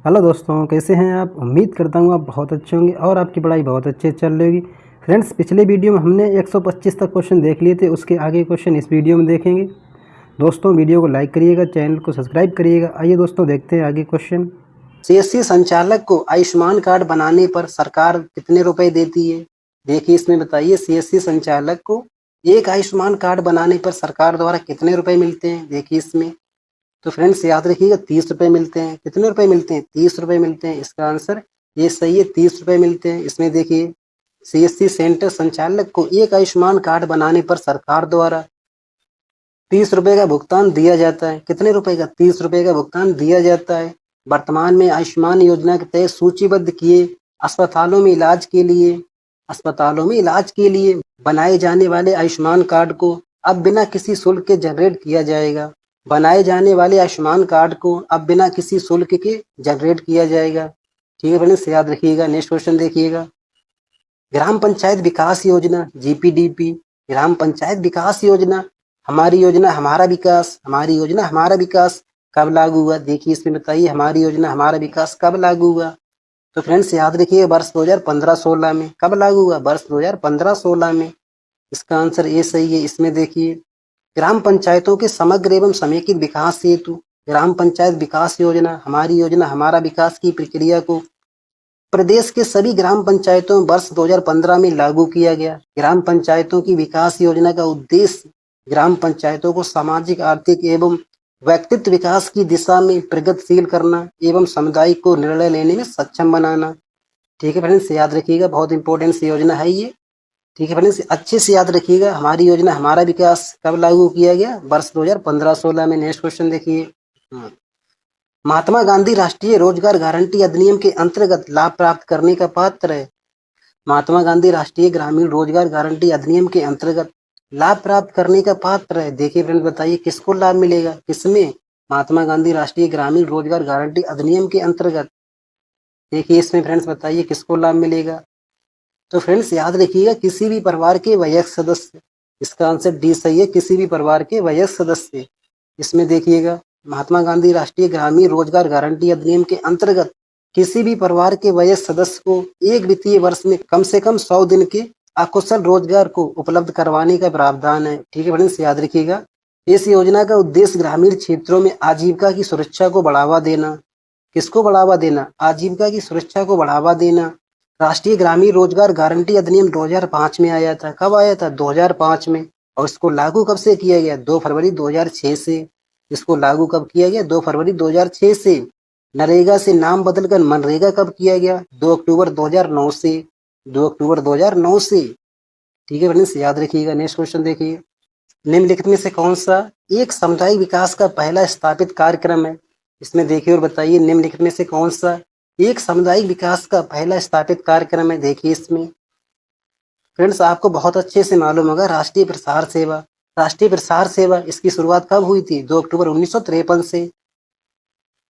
Hello दोस्तों, कैसे हैं आप। उम्मीद करता हूँ आप बहुत अच्छे होंगे और आपकी पढ़ाई बहुत अच्छे चल रही होगी। फ्रेंड्स, पिछले वीडियो में हमने 125 तक क्वेश्चन देख लिए थे। उसके आगे क्वेश्चन इस वीडियो में देखेंगे। दोस्तों, वीडियो को लाइक करिएगा, चैनल को सब्सक्राइब करिएगा। आइए दोस्तों, देखते हैं आगे क्वेश्चन। सीएससी संचालक को आयुष्मान कार्ड बनाने पर सरकार कितने रुपए देती है। देखिए, इसमें बताइए सीएससी संचालक को एक आयुष्मान कार्ड बनाने पर सरकार द्वारा कितने रुपए मिलते हैं। देखिए इसमें तो फ्रेंड्स याद रखिएगा 30 रुपए मिलते हैं। कितने रुपए मिलते हैं? 30 रुपए मिलते हैं। इसका आंसर ये सही है, 30 रुपए मिलते हैं। इसमें देखिए सीएससी सेंटर संचालक को एक आयुष्मान कार्ड बनाने पर सरकार द्वारा 30 रुपए का भुगतान दिया जाता है। कितने रुपए का? 30 रुपए का भुगतान दिया जाता है। वर्तमान में आयुष्मान योजना के तहत सूचीबद्ध किए अस्पतालों में इलाज के लिए बनाए जाने वाले आयुष्मान कार्ड को अब बिना किसी शुल्क के जनरेट किया जाएगा। बनाए जाने वाले आयुष्मान कार्ड को अब बिना किसी शुल्क के जनरेट किया जाएगा। ठीक है फ्रेंड्स, याद रखिएगा। नेक्स्ट क्वेश्चन देखिएगा। ग्राम पंचायत विकास योजना जीपीडीपी, ग्राम पंचायत विकास योजना हमारी योजना हमारा विकास, हमारी योजना हमारा विकास कब लागू हुआ। देखिए इसमें बताइए हमारी योजना हमारा विकास कब लागू हुआ। तो फ्रेंड्स याद रखिए वर्ष 2015-16 में। कब लागू हुआ? वर्ष 2015-16 में। इसका आंसर ए सही है। इसमें देखिए ग्राम पंचायतों के समग्र एवं समेकित विकास हेतु ग्राम पंचायत विकास योजना हमारा विकास की प्रक्रिया को प्रदेश के सभी ग्राम पंचायतों में वर्ष 2015 में लागू किया गया। ग्राम पंचायतों की विकास योजना का उद्देश्य ग्राम पंचायतों को सामाजिक, आर्थिक एवं व्यक्तित्व विकास की दिशा में प्रगतिशील करना एवं समुदाय को निर्णय लेने में सक्षम बनाना। ठीक है फ्रेंड्स, याद रखिएगा, बहुत इंपॉर्टेंट सी योजना है ये। ठीक है फ्रेंड्स, अच्छे से याद रखिएगा। हमारी योजना हमारा विकास कब लागू किया गया? वर्ष 2015-16 में। नेक्स्ट क्वेश्चन देखिए। महात्मा गांधी राष्ट्रीय रोजगार गारंटी अधिनियम के अंतर्गत लाभ प्राप्त करने का पात्र है। महात्मा गांधी राष्ट्रीय ग्रामीण रोजगार गारंटी अधिनियम के अंतर्गत लाभ प्राप्त करने का पात्र है। देखिए फ्रेंड्स, बताइए किसको लाभ मिलेगा, किसमें? महात्मा गांधी राष्ट्रीय ग्रामीण रोजगार गारंटी अधिनियम के अंतर्गत। देखिए इसमें फ्रेंड्स बताइए किसको लाभ मिलेगा। तो फ्रेंड्स याद रखिएगा किसी भी परिवार के वयस्क सदस्य। इसका आंसर डी सही है, किसी भी परिवार के वयस्क सदस्य। इसमें देखिएगा महात्मा गांधी राष्ट्रीय ग्रामीण रोजगार गारंटी अधिनियम के अंतर्गत किसी भी परिवार के वयस्क सदस्य को एक वित्तीय वर्ष में कम से कम 100 दिन के अकुशल रोजगार को उपलब्ध करवाने का प्रावधान है। ठीक है फ्रेंड्स, याद रखिएगा। इस योजना का उद्देश्य ग्रामीण क्षेत्रों में आजीविका की सुरक्षा को बढ़ावा देना। किसको बढ़ावा देना? आजीविका की सुरक्षा को बढ़ावा देना। राष्ट्रीय ग्रामीण रोजगार गारंटी अधिनियम 2005 में आया था। कब आया था? 2005 में। और इसको लागू कब से किया गया? 2 फरवरी 2006 से। इसको लागू कब किया गया? 2 फरवरी 2006 से। नरेगा से नाम बदलकर मनरेगा कब किया गया? 2 अक्टूबर 2009 से। 2 अक्टूबर 2009 से। ठीक है फ्रेंड्स, याद रखिएगा। नेक्स्ट क्वेश्चन देखिए। निम्नलिखित में से कौन सा एक सामुदायिक विकास का पहला स्थापित कार्यक्रम है? इसमें देखिए और बताइए निम्नलिखित में से कौन सा एक सामुदायिक विकास का पहला स्थापित कार्यक्रम है। देखिए इसमें फ्रेंड्स आपको बहुत अच्छे से मालूम होगा राष्ट्रीय प्रसार सेवा। राष्ट्रीय प्रसार सेवा इसकी शुरुआत कब हुई थी? 2 अक्टूबर 1953 से।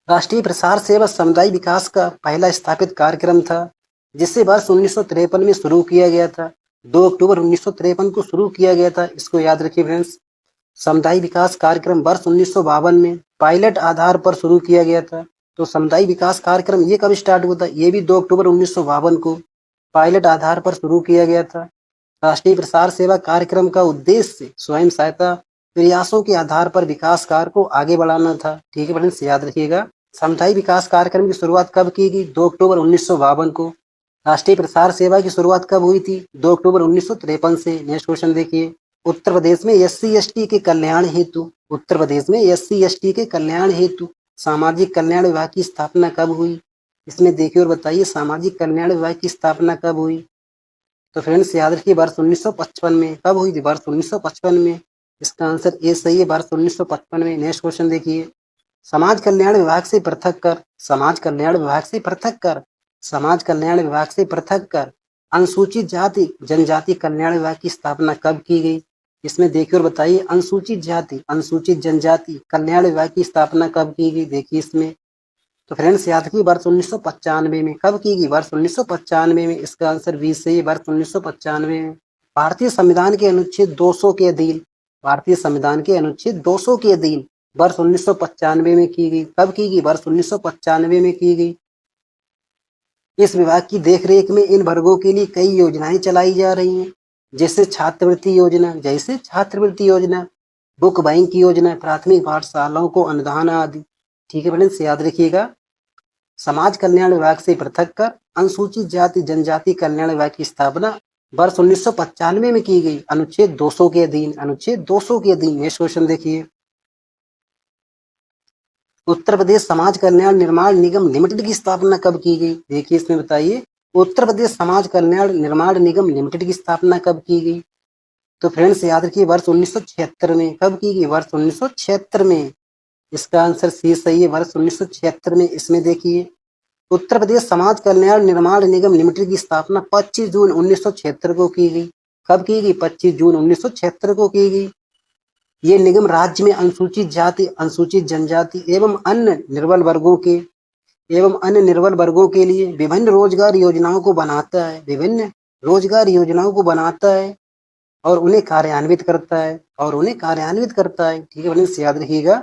राष्ट्रीय प्रसार सेवा सामुदायिक विकास का पहला स्थापित कार्यक्रम था, जिसे वर्ष 1953 में शुरू किया गया था। 2 अक्टूबर 1953 को शुरू किया गया था। इसको याद रखिए फ्रेंड्स। सामुदायिक विकास कार्यक्रम वर्ष 1952 में पायलट आधार पर शुरू किया गया था। तो सामुदायिक विकास कार्यक्रम ये कब स्टार्ट हुआ था? ये भी 2 अक्टूबर 1952 को पायलट आधार पर शुरू किया गया था। राष्ट्रीय प्रसार सेवा कार्यक्रम का उद्देश्य स्वयं सहायता प्रयासों के आधार पर विकास कार्य को आगे बढ़ाना था। ठीक है फ्रेंड्स, याद रखिएगा। सामुदायिक विकास कार्यक्रम की शुरुआत कब की गई? 2 अक्टूबर 1952 को। राष्ट्रीय प्रसार सेवा की शुरुआत कब हुई थी? 2 अक्टूबर 1953 से। नेक्स्ट क्वेश्चन देखिए। उत्तर प्रदेश में SC/ST के कल्याण हेतु उत्तर प्रदेश में SC/ST के कल्याण हेतु सामाजिक कल्याण विभाग की स्थापना कब हुई? इसमें देखिए और बताइए सामाजिक कल्याण विभाग की स्थापना कब हुई। तो फ्रेंड्स याद रखिए वर्ष 1955 में। कब हुई थी? वर्ष 1955 में। इसका आंसर ए सही है, वर्ष 1955 में। नेक्स्ट क्वेश्चन देखिए। समाज कल्याण विभाग से पृथक कर समाज कल्याण विभाग से पृथक कर समाज कल्याण विभाग से पृथक कर अनुसूचित जाति जनजाति कल्याण विभाग की स्थापना कब की गई? इसमें देखिए और बताइए अनुसूचित जाति अनुसूचित जनजाति कल्याण विभाग की स्थापना कब की गई। देखिए इसमें तो फ्रेंड्स याद रखिए वर्ष 1995 में। कब की गई? वर्ष 1995 में। इसका आंसर बी सही है, वर्ष 1995 में। भारतीय संविधान के अनुच्छेद 200 के अधीन भारतीय संविधान के अनुच्छेद 200 के अधीन वर्ष 1995 में की गई। कब की गई? वर्ष 1995 में की गई। इस विभाग की देखरेख में इन वर्गों के लिए कई योजनाएं चलाई जा रही हैं, जैसे छात्रवृत्ति योजना, बुक बैंक योजना, प्राथमिक पाठशालाओं को अनुदान आदि। ठीक है फ्रेंड्स, याद रखिएगा। समाज कल्याण विभाग से पृथक कर अनुसूचित जाति जनजाति कल्याण विभाग की स्थापना वर्ष 1995 में की गई, अनुच्छेद 200 के अधीन। नेक्स्ट क्वेश्चन देखिए। उत्तर प्रदेश समाज कल्याण निर्माण निगम लिमिटेड की स्थापना कब की गई? देखिए इसमें बताइए, उत्तर प्रदेश समाज कल्याण निर्माण निगम लिमिटेड की स्थापना कब की गई? तो फ्रेंड्स याद रखिए, वर्ष 1976 में। कब की गई? वर्ष 1976 में। इसका आंसर सी सही है, वर्ष 1976 में। इसमें देखिए, उत्तर प्रदेश समाज कल्याण निर्माण निगम लिमिटेड की स्थापना 25 जून 1976 को की गई। कब की गई? 25 जून 1976 को की गई। ये निगम राज्य में अनुसूचित जाति, अनुसूचित जनजाति एवं अन्य निर्बल वर्गों के लिए विभिन्न रोजगार योजनाओं को बनाता है और उन्हें कार्यान्वित करता है। ठीक है फ्रेंड्स, याद रखिएगा।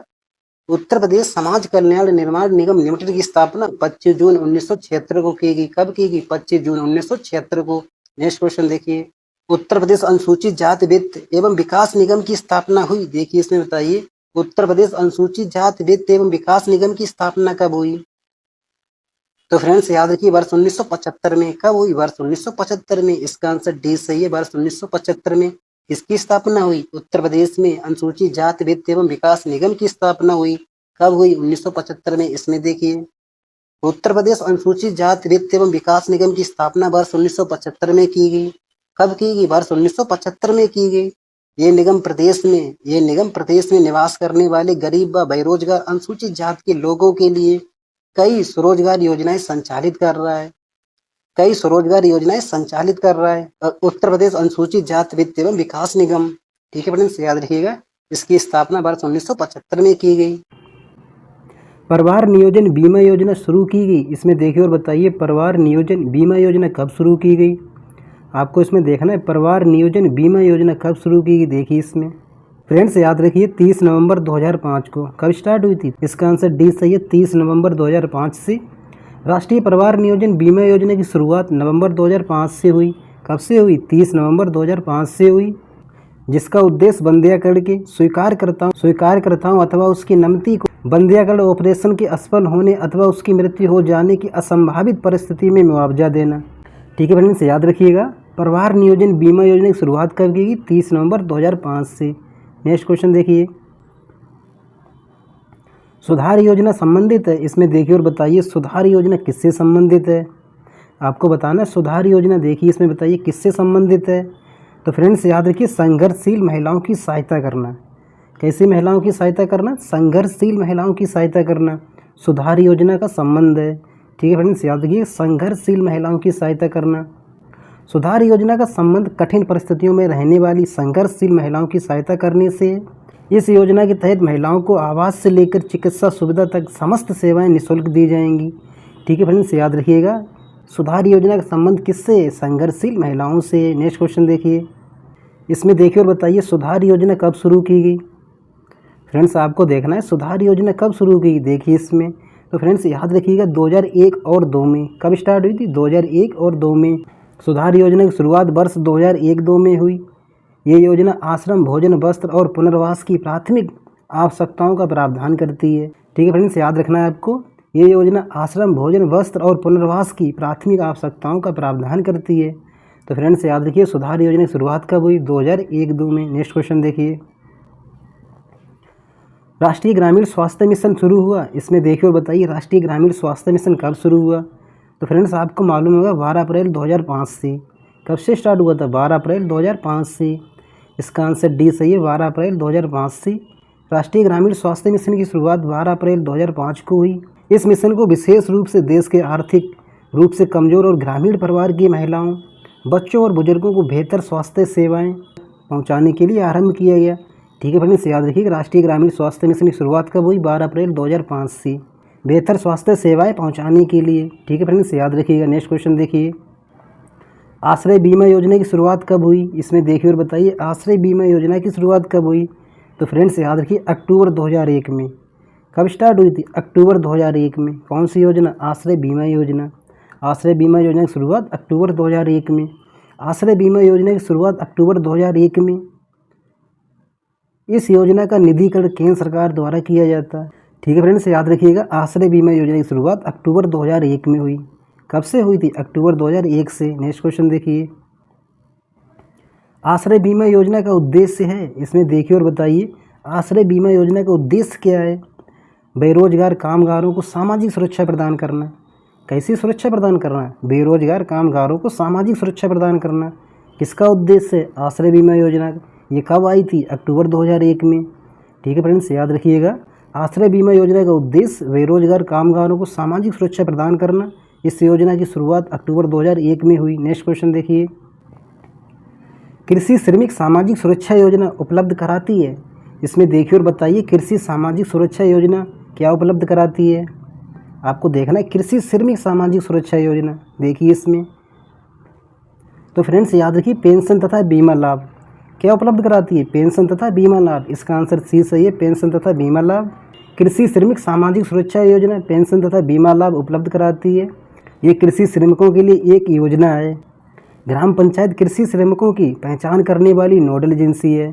उत्तर प्रदेश समाज कल्याण निर्माण निगम लिमिटेड की स्थापना 25 जून 1976 को की गई। कब की गई? 25 जून 1976 को। नेक्स्ट क्वेश्चन देखिए, उत्तर प्रदेश अनुसूचित जाति वित्त एवं विकास निगम की स्थापना हुई। देखिए इसमें बताइए, उत्तर प्रदेश अनुसूचित जाति वित्त एवं विकास निगम की स्थापना कब हुई? तो फ्रेंड्स याद रखिए, वर्ष 1975 में। कब हुई? वर्ष 1975 में। इसका आंसर डी सही है, वर्ष 1975 में। इसकी स्थापना हुई, उत्तर प्रदेश में अनुसूचित जाति वित्त एवं विकास निगम की स्थापना हुई। कब हुई? 1975 में। इसमें देखिए, उत्तर प्रदेश अनुसूचित जाति वित्त एवं विकास निगम की स्थापना वर्ष 1975 में की गई। कब की गई? वर्ष 1975 में की गई। ये निगम प्रदेश में निवास करने वाले गरीब व बेरोजगार अनुसूचित जाति के लोगों के लिए कई स्वरोजगार योजनाएं संचालित कर रहा है। उत्तर प्रदेश अनुसूचित जाति वित्त एवं विकास निगम। ठीक है फ्रेंड्स, याद रखिएगा। इसकी स्थापना वर्ष 1975 में की गई। परिवार नियोजन बीमा योजना शुरू की गई। इसमें देखिए और बताइए, परिवार नियोजन बीमा योजना कब शुरू की गई? आपको इसमें देखना है, परिवार नियोजन बीमा योजना कब शुरू की गई। देखिए इसमें फ्रेंड्स याद रखिए, 30 नवंबर 2005 को। कब स्टार्ट हुई थी? इसका आंसर डी सही है, 30 नवंबर 2005 से। राष्ट्रीय परिवार नियोजन बीमा योजना की शुरुआत नवंबर 2005 से हुई। कब से हुई? 30 नवंबर 2005 से हुई, जिसका उद्देश्य बंध्याकरण के स्वीकारकर्ताओं अथवा उसकी नमती को बंध्याकरण ऑपरेशन के असफल होने अथवा उसकी मृत्यु हो जाने की असंभावित परिस्थिति में मुआवजा देना। ठीक है फ्रेंड्स, याद रखिएगा। परिवार नियोजन बीमा योजना की शुरुआत कब की गई? 30 नवंबर 2005 से। नेक्स्ट क्वेश्चन देखिए, सुधार योजना संबंधित है। इसमें देखिए और बताइए, सुधार योजना किससे संबंधित है? आपको बताना है सुधार योजना। देखिए इसमें बताइए किससे संबंधित है। तो फ्रेंड्स याद रखिए, संघर्षशील महिलाओं की सहायता करना। कैसी महिलाओं की सहायता करना? संघर्षशील महिलाओं की सहायता करना सुधार योजना का संबंध है। ठीक है फ्रेंड्स, याद रखिए, संघर्षशील महिलाओं की सहायता करना। सुधार योजना का संबंध कठिन परिस्थितियों में रहने वाली संघर्षशील महिलाओं की सहायता करने से। इस योजना के तहत महिलाओं को आवास से लेकर चिकित्सा सुविधा तक समस्त सेवाएं निःशुल्क दी जाएंगी। ठीक है फ्रेंड्स, याद रखिएगा। सुधार योजना का संबंध किससे? संघर्षशील महिलाओं से। नेक्स्ट क्वेश्चन देखिए, इसमें देखिए और बताइए, सुधार योजना कब शुरू की गई? फ्रेंड्स आपको देखना है, सुधार योजना कब शुरू की गई। देखिए इसमें, तो फ्रेंड्स याद रखिएगा, 2001 और 2 में। कब स्टार्ट हुई थी? 2001 और 2 में। सुधार योजना की शुरुआत वर्ष 2001-2 में हुई। ये योजना आश्रम, भोजन, वस्त्र और पुनर्वास की प्राथमिक आवश्यकताओं का प्रावधान करती है। ठीक है फ्रेंड्स, याद रखना है आपको, ये योजना आश्रम, भोजन, वस्त्र और पुनर्वास की प्राथमिक आवश्यकताओं का प्रावधान करती है। तो फ्रेंड्स याद रखिए, सुधार योजना की शुरुआत कब हुई? 2001-2 में। नेक्स्ट क्वेश्चन देखिए, राष्ट्रीय ग्रामीण स्वास्थ्य मिशन शुरू हुआ। इसमें देखिए और बताइए, राष्ट्रीय ग्रामीण स्वास्थ्य मिशन कब शुरू हुआ? तो फ्रेंड्स आपको मालूम होगा, 12 अप्रैल 2005 से। कब से स्टार्ट हुआ था? 12 अप्रैल 2005 से। इसका आंसर डी सही है, 12 अप्रैल 2005 से। राष्ट्रीय ग्रामीण स्वास्थ्य मिशन की शुरुआत 12 अप्रैल 2005 को हुई। इस मिशन को विशेष रूप से देश के आर्थिक रूप से कमजोर और ग्रामीण परिवार की महिलाओं, बच्चों और बुजुर्गों को बेहतर स्वास्थ्य सेवाएं पहुंचाने के लिए आरंभ किया गया। ठीक है फ्रेंड्स, याद रखिए, राष्ट्रीय ग्रामीण स्वास्थ्य मिशन की शुरुआत कब हुई? 12 अप्रैल 2005 से, बेहतर स्वास्थ्य सेवाएं पहुंचाने के लिए। ठीक है फ्रेंड्स, याद रखिएगा। नेक्स्ट क्वेश्चन देखिए, आश्रय बीमा योजना की शुरुआत कब हुई? इसमें देखिए और बताइए, आश्रय बीमा योजना की शुरुआत कब हुई? तो फ्रेंड्स याद रखिए अक्टूबर 2001 में। कब स्टार्ट हुई थी? अक्टूबर 2001 में। कौन सी योजना? आश्रय बीमा योजना। आश्रय बीमा योजना की शुरुआत अक्टूबर 2001 में। आश्रय बीमा योजना की शुरुआत अक्टूबर 2001 में। इस योजना का निधिकरण केंद्र सरकार द्वारा किया जाता है। ठीक है फ्रेंड्स, याद रखिएगा आश्रय बीमा योजना की शुरुआत अक्टूबर 2001 में हुई। कब से हुई थी? अक्टूबर 2001 से। नेक्स्ट क्वेश्चन देखिए, आश्रय बीमा योजना का उद्देश्य है, इसमें देखिए और बताइए आश्रय बीमा योजना का उद्देश्य क्या है? बेरोजगार कामगारों को सामाजिक सुरक्षा प्रदान करना। कैसी सुरक्षा प्रदान करना? बेरोजगार कामगारों को सामाजिक सुरक्षा प्रदान करना। किसका उद्देश्य है? आश्रय बीमा योजना। ये कब आई थी? अक्टूबर 2001 में। ठीक है फ्रेंड्स, याद रखिएगा आश्रय बीमा योजना का उद्देश्य बेरोजगार कामगारों को सामाजिक सुरक्षा प्रदान करना। इस योजना की शुरुआत अक्टूबर 2001 में हुई। नेक्स्ट क्वेश्चन देखिए, कृषि श्रमिक सामाजिक सुरक्षा योजना उपलब्ध कराती है। इसमें देखिए और बताइए कृषि सामाजिक सुरक्षा योजना क्या उपलब्ध कराती है? आपको देखना है कृषि श्रमिक सामाजिक सुरक्षा योजना। देखिए इसमें तो फ्रेंड्स याद रखिए पेंशन तथा बीमा लाभ क्या उपलब्ध कराती है? पेंशन तथा बीमा लाभ। इसका आंसर सी सही है, पेंशन तथा बीमा लाभ। कृषि श्रमिक सामाजिक सुरक्षा योजना पेंशन तथा बीमा लाभ उपलब्ध कराती है। ये कृषि श्रमिकों के लिए एक योजना है। ग्राम पंचायत कृषि श्रमिकों की पहचान करने वाली नोडल एजेंसी है।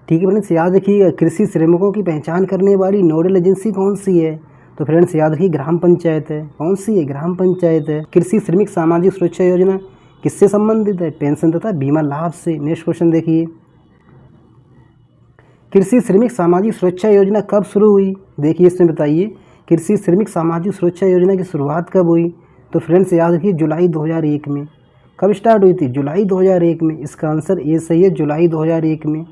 ठीक है फ्रेंड्स, याद रखिएगा कृषि श्रमिकों की पहचान करने वाली नोडल एजेंसी कौन सी है? तो फ्रेंड्स याद रखिए ग्राम पंचायत है। कौन सी है? ग्राम पंचायत है। कृषि श्रमिक सामाजिक सुरक्षा योजना किससे संबंधित है? पेंशन तथा बीमा लाभ से। नेक्स्ट क्वेश्चन देखिए, कृषि श्रमिक सामाजिक सुरक्षा योजना कब शुरू हुई? देखिए इसमें बताइए कृषि श्रमिक सामाजिक सुरक्षा योजना की शुरुआत कब हुई? तो फ्रेंड्स याद रखिए जुलाई 2001 में। कब स्टार्ट हुई थी? जुलाई 2001 में। इसका आंसर ए सही है, जुलाई 2001 में।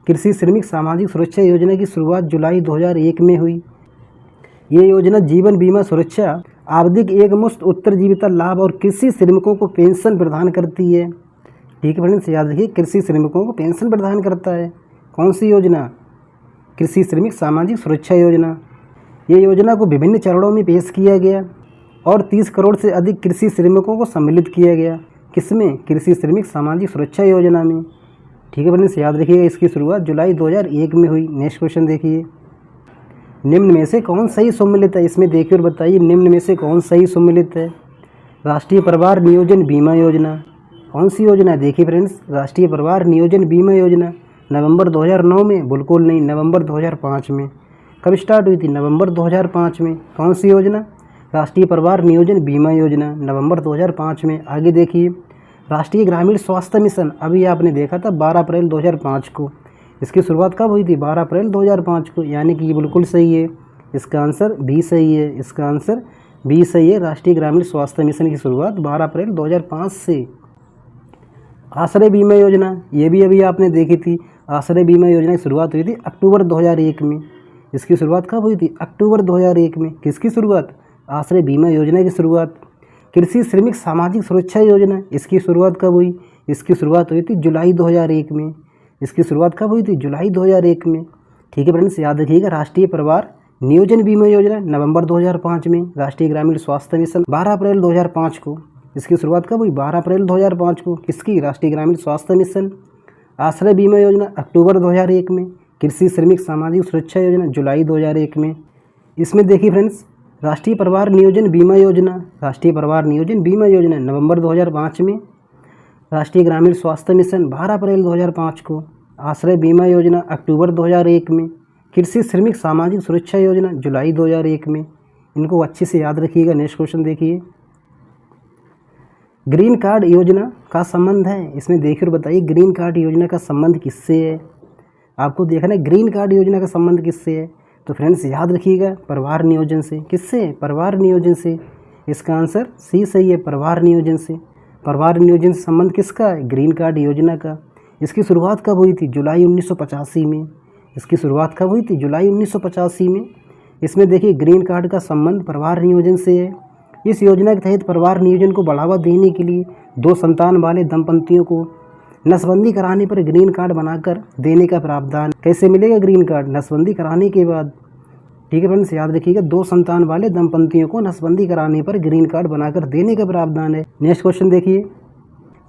कृषि श्रमिक सामाजिक सुरक्षा योजना की शुरुआत जुलाई 2001 में हुई। ये योजना जीवन बीमा सुरक्षा, आवधिक एकमुश्त उत्तरजीविता लाभ और कृषि श्रमिकों को पेंशन प्रदान करती है। ठीक है फ्रेंड्स, याद रखिए कृषि श्रमिकों को पेंशन प्रदान करता है। कौन सी योजना? कृषि श्रमिक सामाजिक सुरक्षा योजना। ये योजना को विभिन्न चरणों में पेश किया गया और 30 करोड़ से अधिक कृषि श्रमिकों को सम्मिलित किया गया। किसमें? कृषि श्रमिक सामाजिक सुरक्षा योजना में। ठीक है फ्रेंड्स, याद रखिएगा इसकी शुरुआत जुलाई 2001 में हुई। नेक्स्ट क्वेश्चन देखिए, निम्न में से कौन सही सम्मिलित है? इसमें देखिए और बताइए निम्न में से कौन सही सम्मिलित है? राष्ट्रीय परिवार नियोजन बीमा योजना। कौन सी योजना है? देखिए फ्रेंड्स राष्ट्रीय परिवार नियोजन बीमा योजना नवंबर 2009 में, बिल्कुल नहीं, नवंबर 2005 में। कब स्टार्ट हुई थी? नवंबर 2005 में। कौन सी योजना? राष्ट्रीय परिवार नियोजन बीमा योजना नवंबर 2005 में। आगे देखिए, राष्ट्रीय ग्रामीण स्वास्थ्य मिशन, अभी आपने देखा था 12 अप्रैल 2005 को। इसकी शुरुआत कब हुई थी? 12 अप्रैल 2005 को, यानी कि ये बिल्कुल सही है। इसका आंसर बी सही है। इसका आंसर बी सही है। राष्ट्रीय ग्रामीण स्वास्थ्य मिशन की शुरुआत 12 अप्रैल 2005 से। आश्रय बीमा योजना, ये भी अभी आपने देखी थी। आश्रय बीमा योजना की शुरुआत हुई थी अक्टूबर 2001 में। इसकी शुरुआत कब हुई थी? अक्टूबर 2001 में। किसकी शुरुआत? आश्रय बीमा योजना की शुरुआत। कृषि श्रमिक सामाजिक सुरक्षा योजना, इसकी शुरुआत कब हुई? इसकी शुरुआत हुई थी जुलाई 2001 में। इसकी शुरुआत कब हुई थी? जुलाई 2001 में। ठीक है फ्रेंड्स, याद रखिएगा राष्ट्रीय परिवार नियोजन बीमा योजना नवंबर 2005 में। राष्ट्रीय ग्रामीण स्वास्थ्य मिशन 12 अप्रैल 2005 को। इसकी शुरुआत कब हुई? 12 अप्रैल 2005 को। किसकी? राष्ट्रीय ग्रामीण स्वास्थ्य मिशन। आश्रय बीमा योजना अक्टूबर 2001 में। कृषि श्रमिक सामाजिक सुरक्षा योजना जुलाई 2001 में। इसमें देखिए फ्रेंड्स राष्ट्रीय परिवार नियोजन बीमा योजना, राष्ट्रीय परिवार नियोजन बीमा योजना नवंबर 2005 में। राष्ट्रीय ग्रामीण स्वास्थ्य मिशन 12 अप्रैल 2005 को। आश्रय बीमा योजना अक्टूबर 2001 में। कृषि श्रमिक सामाजिक सुरक्षा योजना जुलाई 2001 में। इनको अच्छे से याद रखिएगा। नेक्स्ट क्वेश्चन देखिए, ग्रीन कार्ड योजना का संबंध है। इसमें देखिए और बताइए ग्रीन कार्ड योजना का संबंध किससे है? आपको देखना है ग्रीन कार्ड योजना का संबंध किससे है। तो फ्रेंड्स याद रखिएगा परिवार नियोजन से। किससे? परिवार नियोजन से। इसका आंसर सी सही है, परिवार नियोजन से। परिवार नियोजन से संबंध किसका है? ग्रीन कार्ड योजना का। इसकी शुरुआत कब हुई थी? जुलाई 1985 में। इसकी शुरुआत कब हुई थी? जुलाई 1985 में। इसमें देखिए ग्रीन कार्ड का संबंध परिवार नियोजन से है। इस योजना के तहत परिवार नियोजन को बढ़ावा देने के लिए 2 संतान वाले दंपतियों को नसबंदी कराने पर ग्रीन कार्ड बनाकर देने का प्रावधान। कैसे मिलेगा ग्रीन कार्ड? नसबंदी कराने के बाद। ठीक है फ्रेंड्स, याद रखिएगा 2 संतान वाले दंपतियों को नसबंदी कराने पर ग्रीन कार्ड बनाकर देने का प्रावधान है। नेक्स्ट क्वेश्चन देखिए,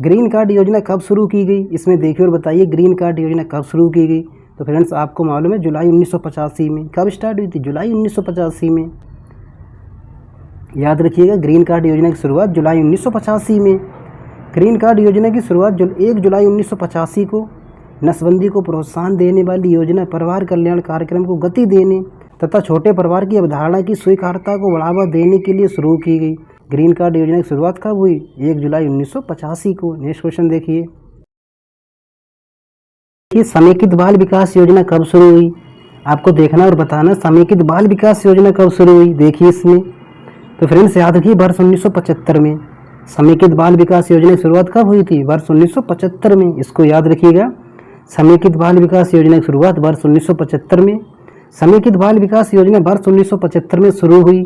ग्रीन कार्ड योजना कब शुरू की गई? इसमें देखिए और बताइए ग्रीन कार्ड योजना कब शुरू की गई? तो फ्रेंड्स आपको मालूम है जुलाई 1985 में। कब स्टार्ट हुई थी? जुलाई 1985 में। याद रखिएगा, ग्रीन कार्ड योजना की शुरुआत जुलाई 1985 में। ग्रीन कार्ड योजना की शुरुआत 1 जुलाई 1985 को नसबंदी को प्रोत्साहन देने वाली योजना परिवार कल्याण कार्यक्रम को गति देने तथा छोटे परिवार की अवधारणा की स्वीकार्यता को बढ़ावा देने के लिए शुरू की गई। ग्रीन कार्ड योजना की शुरुआत कब हुई? 1 जुलाई 1985 को। नेक्स्ट क्वेश्चन देखिए कि समेकित बाल विकास योजना कब शुरू हुई? आपको देखना और बताना समेकित बाल विकास योजना कब शुरू हुई। देखिए इसमें तो फ्रेंड्स याद रखिए वर्ष 1975 में। समेकित बाल विकास योजना की शुरुआत कब हुई थी? वर्ष 1975 में। इसको याद रखिएगा, समेकित बाल विकास योजना की शुरुआत वर्ष 1975 में। समेकित बाल विकास योजना वर्ष 1975 में शुरू हुई।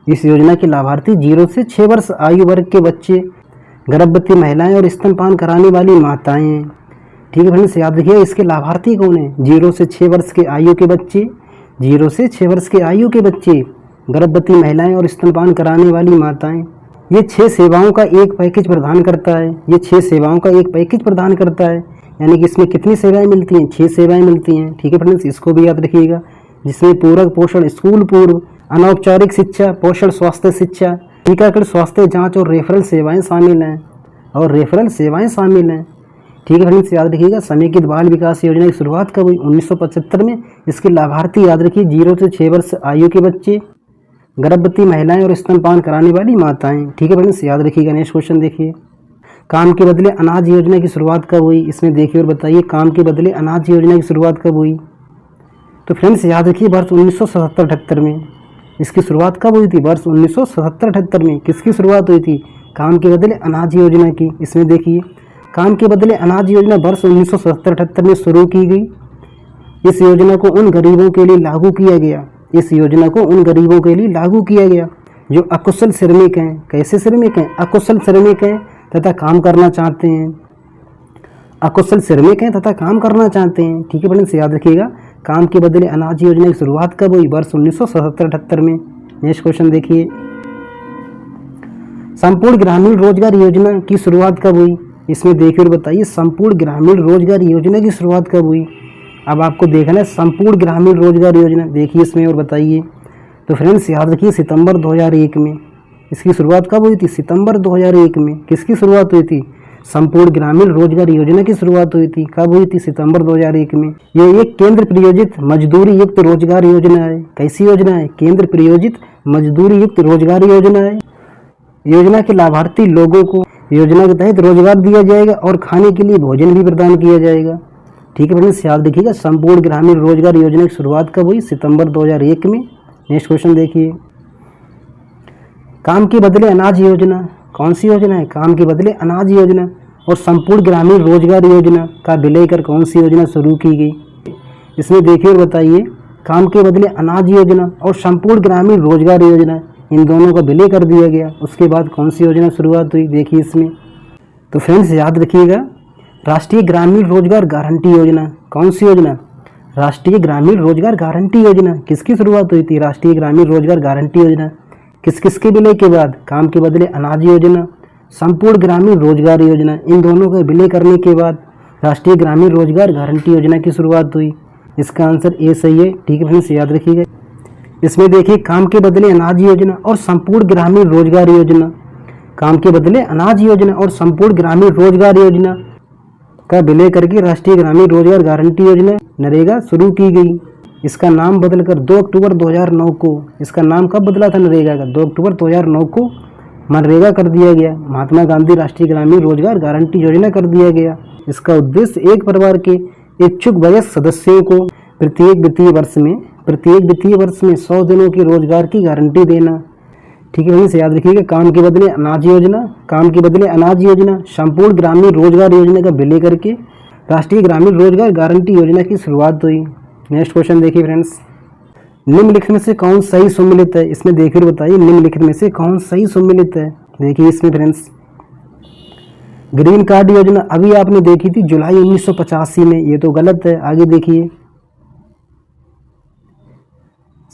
इस योजना के लाभार्थी 0 से 6 वर्ष आयु वर्ग के बच्चे, गर्भवती महिलाएं और स्तनपान कराने वाली माताएं हैं। ठीक है फ्रेंड्स, याद रखिए इसके लाभार्थी कौन है? 0 से 6 वर्ष के आयु के बच्चे, 0 से 6 वर्ष के आयु के बच्चे, गर्भवती महिलाएं और स्तनपान कराने वाली माताएं। ये 6 सेवाओं का एक पैकेज प्रदान करता है। ये 6 सेवाओं का एक पैकेज प्रदान करता है, यानी कि इसमें कितनी सेवाएं मिलती हैं? 6 सेवाएं मिलती हैं। ठीक है फ्रेंड्स, इसको भी याद रखिएगा, जिसमें पूरक पोषण स्कूल पूर्व, अनौपचारिक शिक्षा, पोषण स्वास्थ्य शिक्षा, टीकाकरण स्वास्थ्य जांच और रेफरल सेवाएं शामिल हैं। ठीक है फ्रेंड्स, याद रखिएगा समेकित बाल विकास योजना की शुरुआत कब हुई? 1975 में। इसके लाभार्थी याद रखिए 0 से 6 वर्ष आयु के बच्चे, गर्भवती महिलाएं और स्तनपान कराने वाली माताएं। ठीक है फ्रेंड्स, याद रखिएगा। नेक्स्ट क्वेश्चन देखिए, काम के बदले अनाज योजना की शुरुआत कब हुई? इसमें देखिए और बताइए, काम के बदले अनाज योजना की शुरुआत कब हुई? तो फ्रेंड्स याद रखिए वर्ष 1977-78 में। इसकी शुरुआत कब हुई थी? वर्ष 1977-78 में। किसकी शुरुआत हुई थी? काम के बदले अनाज योजना की। इसमें देखिए, काम के बदले अनाज योजना वर्ष 1977-78 में शुरू की गई। इस योजना को उन गरीबों के लिए लागू किया गया। इस योजना को उन गरीबों के लिए लागू किया गया जो अकुशल श्रमिक हैं। कैसे श्रमिक हैं? अकुशल श्रमिक हैं तथा काम करना चाहते हैं। अकुशल श्रमिक हैं तथा काम करना चाहते हैं। ठीक है फ्रेंड्स, याद रखिएगा, काम के बदले अनाज योजना की शुरुआत कब हुई? वर्ष 1977-78 में। नेक्स्ट क्वेश्चन देखिए, संपूर्ण ग्रामीण रोजगार योजना की शुरुआत कब हुई? इसमें देखिए और बताइए, संपूर्ण ग्रामीण रोजगार योजना की शुरुआत कब हुई? अब आपको देखना है संपूर्ण ग्रामीण रोजगार योजना। देखिए इसमें और बताइए। तो फ्रेंड्स याद रखिए सितंबर 2001 में। इसकी शुरुआत कब हुई थी? सितंबर 2001 में। किसकी शुरुआत हुई थी? संपूर्ण ग्रामीण रोजगार योजना की शुरुआत हुई थी। कब हुई थी? सितंबर 2001 में। ये एक केंद्र प्रायोजित मजदूरी युक्त रोजगार योजना है। कैसी योजना है? केंद्र प्रायोजित मजदूरी युक्त रोजगार योजना है। योजना के लाभार्थी लोगों को योजना के तहत रोजगार दिया जाएगा और खाने के लिए भोजन भी प्रदान किया जाएगा। ठीक है फ्रेंड्स, याद रखिएगा संपूर्ण ग्रामीण रोजगार योजना की शुरुआत कब हुई? सितंबर 2001 में। नेक्स्ट क्वेश्चन देखिए, काम के बदले अनाज योजना कौन सी योजना है? काम के बदले अनाज योजना और संपूर्ण ग्रामीण रोजगार योजना का विलय कर कौन सी योजना शुरू की गई? इसमें देखिए और बताइए, काम के बदले अनाज योजना और संपूर्ण ग्रामीण रोजगार योजना, इन दोनों का विलय कर दिया गया। उसके बाद कौन सी योजना शुरुआत हुई? देखिए इसमें। तो फ्रेंड्स याद रखिएगा, राष्ट्रीय ग्रामीण रोजगार गारंटी योजना। कौन सी योजना? राष्ट्रीय ग्रामीण रोजगार गारंटी योजना। किसकी शुरुआत हुई थी? राष्ट्रीय ग्रामीण रोजगार गारंटी योजना। किस किस के विलय के बाद? काम के बदले अनाज योजना, संपूर्ण ग्रामीण रोजगार योजना, इन दोनों का विलय करने के बाद राष्ट्रीय ग्रामीण रोजगार गारंटी योजना की शुरुआत हुई। इसका आंसर ए सही है। ठीक है फ्रेंड्स, याद रखिएगा। इसमें देखिए, काम के बदले अनाज योजना और संपूर्ण ग्रामीण रोजगार योजना, काम के बदले अनाज योजना और संपूर्ण ग्रामीण रोजगार योजना का विलय करके राष्ट्रीय ग्रामीण रोजगार गारंटी योजना नरेगा शुरू की गई। इसका नाम बदलकर 2 अक्टूबर 2009 को, इसका नाम कब बदला था नरेगा का? 2 अक्टूबर 2009 को मनरेगा कर दिया गया। महात्मा गांधी राष्ट्रीय ग्रामीण रोजगार गारंटी योजना कर दिया गया। इसका उद्देश्य एक परिवार के इच्छुक वयस्क सदस्यों को प्रत्येक वित्तीय वर्ष में 100 दिनों के रोजगार की गारंटी देना। ठीक है, वहीं से याद रखिएगा, काम के बदले अनाज योजना, काम के बदले अनाज योजना, संपूर्ण ग्रामीण रोजगार योजना का विलय करके राष्ट्रीय ग्रामीण रोजगार गारंटी योजना की शुरुआत हुई। नेक्स्ट क्वेश्चन देखिए फ्रेंड्स, निम्नलिखित में से कौन सही सम्मिलित है? इसमें देखिए बताइए, निम्नलिखित में से कौन सही सम्मिलित है? देखिए इसमें फ्रेंड्स, ग्रीन कार्ड योजना अभी आपने देखी थी जुलाई 1985 में, ये तो गलत है। आगे देखिए,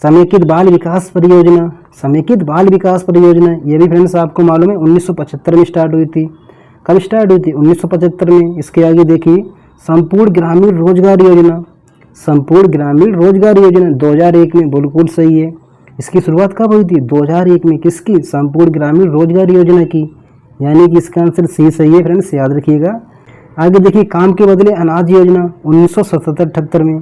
समेकित बाल विकास परियोजना, समेकित बाल विकास परियोजना, ये भी फ्रेंड्स आपको मालूम है 1975 में स्टार्ट हुई थी। कब स्टार्ट हुई थी? 1975 में। इसके आगे देखिए, संपूर्ण ग्रामीण रोजगार योजना, संपूर्ण ग्रामीण रोजगार योजना 2001 में, बिल्कुल सही है। इसकी शुरुआत कब हुई थी? 2001 में। किसकी? संपूर्ण ग्रामीण रोजगार योजना की, यानी कि इसका आंसर सी सही है फ्रेंड्स, याद रखिएगा। आगे देखिए, काम के बदले अनाज योजना 1977-78 में,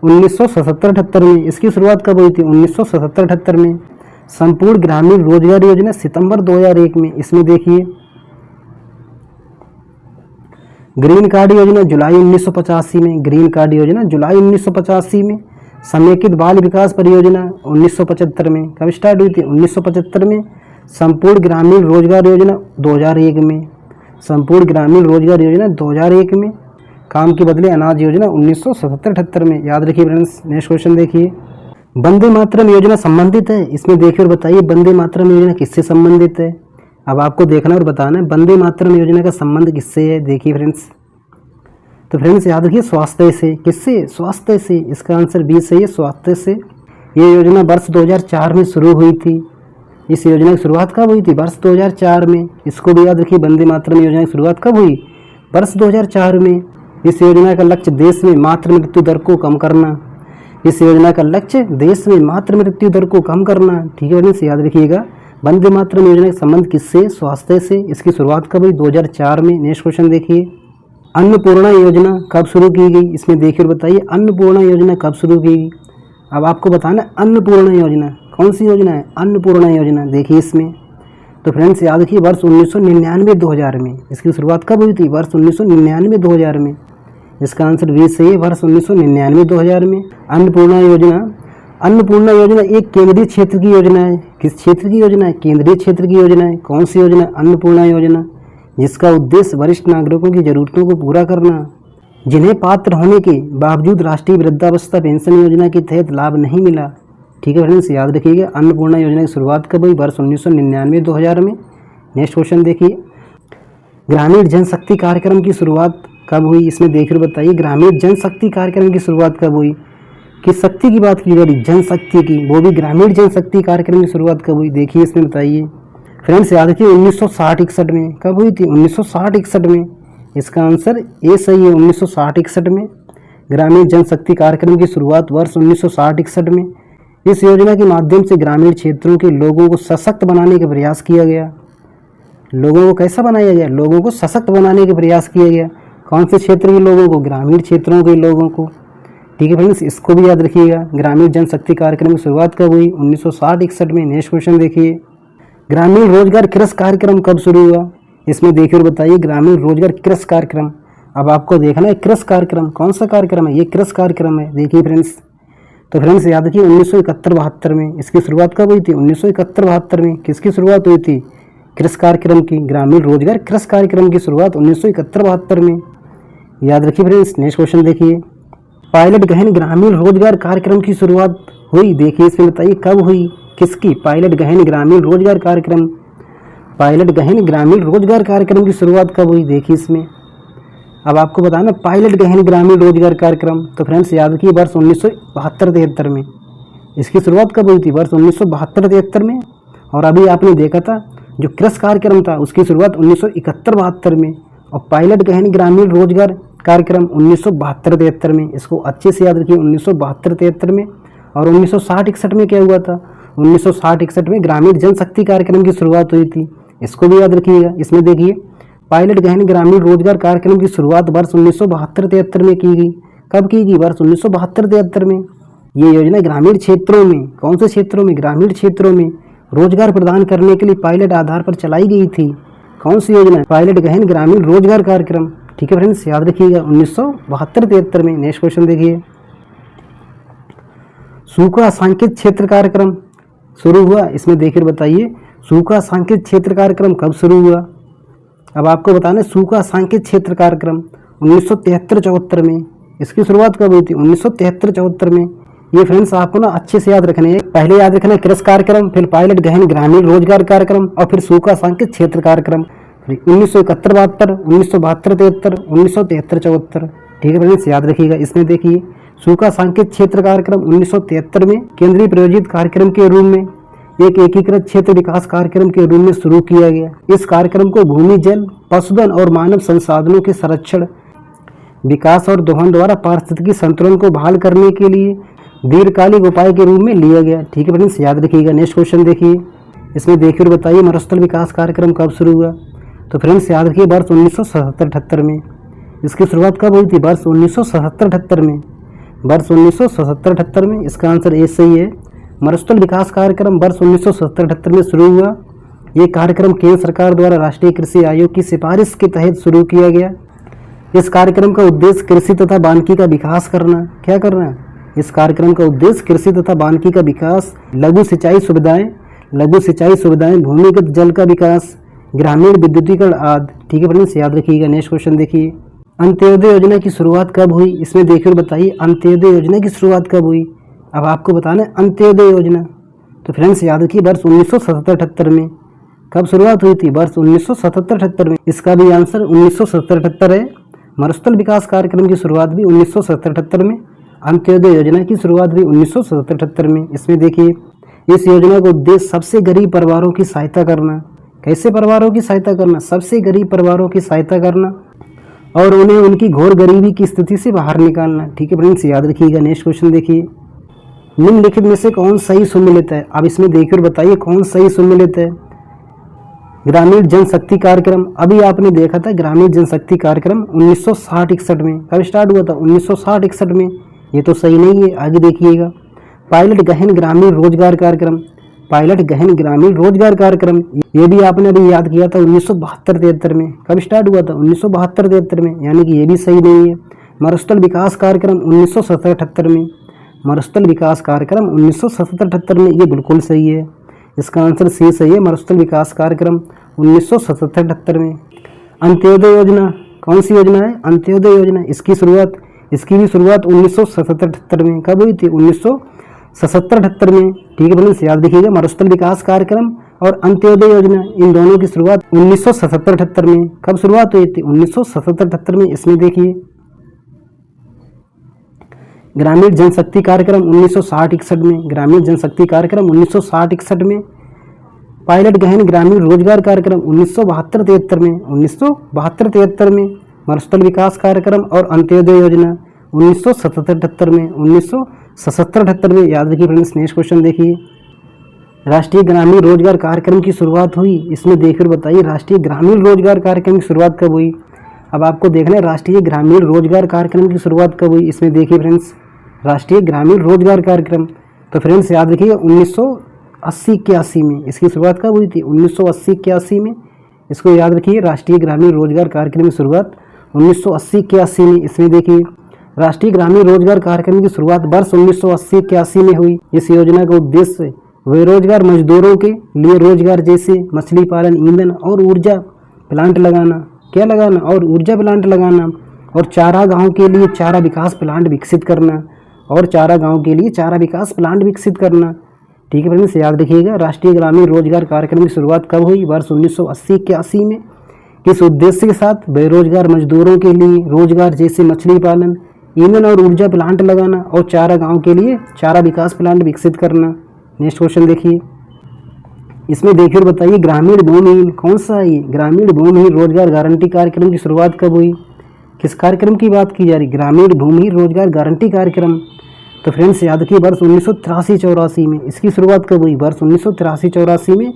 1977-78 में। इसकी शुरुआत कब हुई थी? 1977-78 में। संपूर्ण ग्रामीण रोजगार योजना सितंबर 2001 में। इसमें देखिए, ग्रीन कार्ड योजना जुलाई 1985 में, ग्रीन कार्ड योजना जुलाई 1985 में। समेकित बाल विकास परियोजना 1975 में। कब स्टार्ट हुई थी? 1975 में। संपूर्ण ग्रामीण रोजगार योजना 2001 में, संपूर्ण ग्रामीण रोजगार योजना 2001 में। काम के बदले अनाज योजना 1977-78 में, याद रखिए फ्रेंड्स। नेक्स्ट क्वेश्चन देखिए, वंदे मातरम योजना संबंधित है? इसमें देखिए और बताइए वंदे मातरम योजना किससे संबंधित है। अब आपको देखना और बताना है वंदे मातरम योजना का संबंध किससे है। देखिए फ्रेंड्स, तो फ्रेंड्स याद रखिए स्वास्थ्य से। किससे? स्वास्थ्य से। इसका आंसर बी सही है, स्वास्थ्य से। ये योजना वर्ष 2004 में शुरू हुई थी। इस योजना की शुरुआत कब हुई थी? वर्ष 2004 में। इसको भी याद रखिए, वंदे मातरम योजना की शुरुआत कब हुई? वर्ष 2004 में। इस योजना का लक्ष्य देश में मातृ मृत्यु दर को कम करना। इस योजना का लक्ष्य देश में मातृ मृत्यु दर को कम करना। ठीक है फ्रेंड्स, याद रखिएगा। वंदे मातरम योजना का संबंध किससे? स्वास्थ्य से। इसकी शुरुआत कब हुई? 2004 में। नेक्स्ट क्वेश्चन देखिए, अन्नपूर्णा योजना कब शुरू की गई? इसमें देखिए और बताइए अन्नपूर्णा योजना कब शुरू की गई। अब आपको बताना अन्नपूर्णा योजना कौन सी योजना है? अन्नपूर्णा योजना। देखिए इसमें, तो फ्रेंड्स याद रखिए वर्ष 1999-2000 में। इसकी शुरुआत कब हुई थी? वर्ष 1999-2000 में। इसका आंसर बी सही है, वर्ष 1999-2000 में। अन्नपूर्णा योजना, अन्नपूर्णा योजना एक केंद्रीय क्षेत्र की योजना है। किस क्षेत्र की योजना है? केंद्रीय क्षेत्र की योजना है। कौन सी योजना? अन्नपूर्णा योजना, जिसका उद्देश्य वरिष्ठ नागरिकों की जरूरतों को पूरा करना, जिन्हें पात्र होने के बावजूद राष्ट्रीय वृद्धावस्था पेंशन योजना के तहत लाभ नहीं मिला। ठीक है फ्रेंड्स, याद रखिएगा। अन्नपूर्णा योजना की शुरुआत कब हुई? वर्ष 1999-2000 में। नेक्स्ट क्वेश्चन देखिए, ग्रामीण जनशक्ति कार्यक्रम की शुरुआत कब हुई? इसमें देखिए बताइए, ग्रामीण जनशक्ति कार्यक्रम की शुरुआत कब हुई? किस शक्ति की बात की जा रही? जनशक्ति की, वो भी ग्रामीण जनशक्ति कार्यक्रम की शुरुआत कब हुई? देखिए इसमें बताइए फ्रेंड्स, याद रखिए 1960-61 में। कब हुई थी? 1960-61 में। इसका आंसर ए सही है, 1960-61 में। ग्रामीण जनशक्ति कार्यक्रम की शुरुआत वर्ष 1960-61 में। इस योजना के माध्यम से ग्रामीण क्षेत्रों के लोगों को सशक्त बनाने का प्रयास किया गया। लोगों को कैसा बनाया गया? लोगों को सशक्त बनाने का प्रयास किया गया। कौन से क्षेत्र के लोगों को? ग्रामीण क्षेत्रों के लोगों को। ठीक है फ्रेंड्स, इसको भी याद रखिएगा। ग्रामीण जनशक्ति कार्यक्रम की शुरुआत कब हुई? 1960-61 में। नेक्स्ट क्वेश्चन देखिए, ग्रामीण रोजगार कृषि कार्यक्रम कब शुरू हुआ? इसमें देखिए और बताइए, ग्रामीण रोजगार कृषि कार्यक्रम। अब आपको देखना है कृषि कार्यक्रम कौन सा कार्यक्रम है? ये कृषि कार्यक्रम है। देखिए फ्रेंड्स, तो फ्रेंड्स याद रखिए 1971-72 में। इसकी शुरुआत कब हुई थी? 1971-72 में। किसकी शुरुआत हुई थी? कृषि कार्यक्रम की, ग्रामीण रोजगार कृषि कार्यक्रम की शुरुआत 1971-72 में। याद रखिए फ्रेंड्स। नेक्स्ट क्वेश्चन देखिए, पायलट गहन ग्रामीण रोजगार कार्यक्रम की शुरुआत हुई। देखिए इसमें बताइए कब हुई? किसकी? पायलट गहन ग्रामीण रोजगार कार्यक्रम, पायलट गहन ग्रामीण रोजगार कार्यक्रम की शुरुआत कब हुई? देखिए इसमें, अब आपको बताना पायलट गहन ग्रामीण रोजगार कार्यक्रम। तो फ्रेंड्स याद रखिए वर्ष 1972-73 में। इसकी शुरुआत कब हुई थी? वर्ष 1972-73 में। और अभी आपने देखा था जो कृषि कार्यक्रम था उसकी शुरुआत 1971-72 में, और पायलट गहन ग्रामीण रोजगार कार्यक्रम 1972-73 में। इसको अच्छे से याद रखिए, 1972-73 में। और 1960-61 में क्या हुआ था? 1960-61 में ग्रामीण जनशक्ति कार्यक्रम की शुरुआत हुई थी। इसको भी याद रखिएगा। इसमें देखिए पायलट गहन ग्रामीण रोजगार कार्यक्रम की शुरुआत वर्ष 1972-73 में की गई। कब की गई? वर्ष 1972-73 में। ये योजना ग्रामीण क्षेत्रों में, कौन से क्षेत्रों में? ग्रामीण क्षेत्रों में रोजगार प्रदान करने के लिए पायलट आधार पर चलाई गई थी। कौन सी योजना? पायलट गहन ग्रामीण रोजगार कार्यक्रम। ठीक है फ्रेंड्स, याद रखिएगा 1972-73 में। नेक्स्ट क्वेश्चन देखिए, सूखा सांकेत क्षेत्र कार्यक्रम शुरू हुआ। इसमें देखिए बताइए सूखा सांकेत क्षेत्र कार्यक्रम कब शुरू हुआ? अब आपको बताना सूखा सांकेत क्षेत्र कार्यक्रम 1973-74 में। इसकी शुरुआत कब हुई थी? 1973-74 में। ये फ्रेंड्स आपको ना अच्छे से याद रखने हैं। पहले याद रखना है कृषि कार्यक्रम, फिर पायलट गहन ग्रामीण रोजगार कार्यक्रम, और फिर सूखा सांकेत क्षेत्र कार्यक्रम। 1971-72, 1972-73, 1973-74। ठीक है फ्रेंड्स, याद रखिएगा। इसमें देखिए सूखा सांकेत क्षेत्र कार्यक्रम 1973 में केंद्रीय प्रायोजित कार्यक्रम के रूप में एक एकीकृत क्षेत्र विकास कार्यक्रम के रूप में शुरू किया गया। इस कार्यक्रम को भूमि, जल, पशुधन और मानव संसाधनों के संरक्षण विकास और दोहन द्वारा पारिस्थितिकी संतुलन को बहाल करने के लिए दीर्घकालिक उपाय के रूप में लिया गया। ठीक है फ्रेंड्स, याद रखिएगा। नेक्स्ट क्वेश्चन देखिए, इसमें देखिए और बताइए मरुस्थल विकास कार्यक्रम कब शुरू हुआ। तो फ्रेंड्स याद रखिए वर्ष 1977-78 में। इसकी शुरुआत कब हुई थी? वर्ष 1977-78 में। वर्ष 1977-78 में। इसका आंसर ए सही है। मरुस्थल विकास कार्यक्रम वर्ष 1977-78 में शुरू हुआ। ये कार्यक्रम केंद्र सरकार द्वारा राष्ट्रीय कृषि आयोग की सिफारिश के तहत शुरू किया गया। इस कार्यक्रम का उद्देश्य कृषि तथा वानिकी का विकास करना। क्या करना है? इस कार्यक्रम का उद्देश्य कृषि तथा वानिकी का विकास, लघु सिंचाई सुविधाएं, भूमिगत जल का विकास, ग्रामीण विद्युतीकरण आदि। ठीक है फ्रेंड्स, याद रखिएगा। नेक्स्ट क्वेश्चन देखिए, अंत्योदय योजना की शुरुआत कब हुई? इसमें देखिए और बताइए अंत्योदय योजना की शुरुआत कब हुई। अब आपको बताना है अंत्योदय योजना। तो फ्रेंड्स याद रखिए वर्ष 1977-78 में। कब शुरुआत हुई थी? वर्ष 1977-78 में। इसका भी आंसर 1977-78 है। मरुस्थल विकास कार्यक्रम की शुरुआत भी 1977-78 में, अंत्योदय योजना की शुरुआत भी 1977-78 में। इसमें देखिए, इस योजना का उद्देश्य सबसे गरीब परिवारों की सहायता करना। कैसे परिवारों की सहायता करना? सबसे गरीब परिवारों की सहायता करना और उन्हें उनकी घोर गरीबी की स्थिति से बाहर निकालना। ठीक है फ्रेंड्स, याद रखिएगा। नेक्स्ट क्वेश्चन देखिए, निम्नलिखित में से कौन सही सुमेलित है? अब इसमें देखिए और बताइए कौन सही सुमेलित है। ग्रामीण जनशक्ति कार्यक्रम, अभी आपने देखा था ग्रामीण जनशक्ति कार्यक्रम 1960-61 में। कब स्टार्ट हुआ था? 1960-61 में। ये तो सही नहीं है, आगे देखिएगा। पायलट गहन ग्रामीण रोजगार कार्यक्रम, पायलट गहन ग्रामीण रोजगार कार्यक्रम, ये भी आपने अभी याद किया था 1972-73 में। कब स्टार्ट हुआ था? 1972-73 में, यानी कि ये भी सही नहीं है। मरुस्थल विकास कार्यक्रम 1977-78 में। मरुस्थल विकास कार्यक्रम 1977-78 में, ये बिल्कुल सही है। इसका आंसर सी सही है। मरुस्थल विकास कार्यक्रम 1977-78 में। अंत्योदय योजना कौन सी योजना है? अंत्योदय योजना। इसकी भी शुरुआत 1977-78 में। कब हुई थी? 1977-78 में। ठीक है फ्रेंड्स, याद रखिएगा। मरुस्थल विकास कार्यक्रम और अंत्योदय योजना, इन दोनों की शुरुआत 1977-78 में। कब शुरुआत हुई थी? 1977-78 में। इसमें देखिए, ग्रामीण जनशक्ति कार्यक्रम 1960-61 में। ग्रामीण जनशक्ति कार्यक्रम 1960-61 में। पायलट गहन ग्रामीण रोजगार कार्यक्रम 1972-73 में। 1972-73 में। मरुस्थल विकास कार्यक्रम और अंत्योदय योजना 1977-78 में। 1977-78 में। याद रखिए फ्रेंड्स। नेक्स्ट क्वेश्चन देखिए, राष्ट्रीय ग्रामीण रोजगार कार्यक्रम की शुरुआत हुई। इसमें देखकर बताइए राष्ट्रीय ग्रामीण रोजगार कार्यक्रम की शुरुआत कब हुई। अब आपको देखना है राष्ट्रीय ग्रामीण रोजगार कार्यक्रम की शुरुआत कब हुई। इसमें देखिए फ्रेंड्स, राष्ट्रीय ग्रामीण रोजगार कार्यक्रम, तो फ्रेंड्स याद रखिए 1980-81 में। इसकी शुरुआत कब हुई थी? 1980-81 में। इसको याद रखिए, राष्ट्रीय ग्रामीण रोजगार कार्यक्रम की शुरुआत 1980-81 में। इसमें देखिए, राष्ट्रीय ग्रामीण रोजगार कार्यक्रम की शुरुआत वर्ष 1980-81 में हुई। इस योजना का उद्देश्य बेरोजगार मजदूरों के लिए रोजगार, जैसे मछली पालन, ईंधन और ऊर्जा प्लांट लगाना। क्या लगाना? और ऊर्जा प्लांट लगाना, और चारागाहों के लिए चारा विकास प्लांट विकसित करना, और चारागाहों के लिए चारा विकास प्लांट विकसित करना। ठीक है फ्रेंड्स, याद रखिएगा। राष्ट्रीय ग्रामीण रोजगार कार्यक्रम की शुरुआत कब हुई? वर्ष 1980-81 में। किस उद्देश्य के साथ? बेरोजगार मजदूरों के लिए रोजगार, जैसे मछली पालन, ईंधन और ऊर्जा प्लांट लगाना, और चारागाहों के लिए चारा विकास प्लांट विकसित करना। नेक्स्ट क्वेश्चन देखिए, इसमें देखिए और बताइए ग्रामीण भूमिहीन कौन सा है? ग्रामीण भूमिहीन रोजगार गारंटी कार्यक्रम की शुरुआत कब हुई? किस कार्यक्रम की बात की जा रही? ग्रामीण भूमिहीन रोजगार गारंटी कार्यक्रम। तो फ्रेंड्स याद रखिए वर्ष 1983-84 में। इसकी शुरुआत कब हुई? वर्ष 1983-84 में।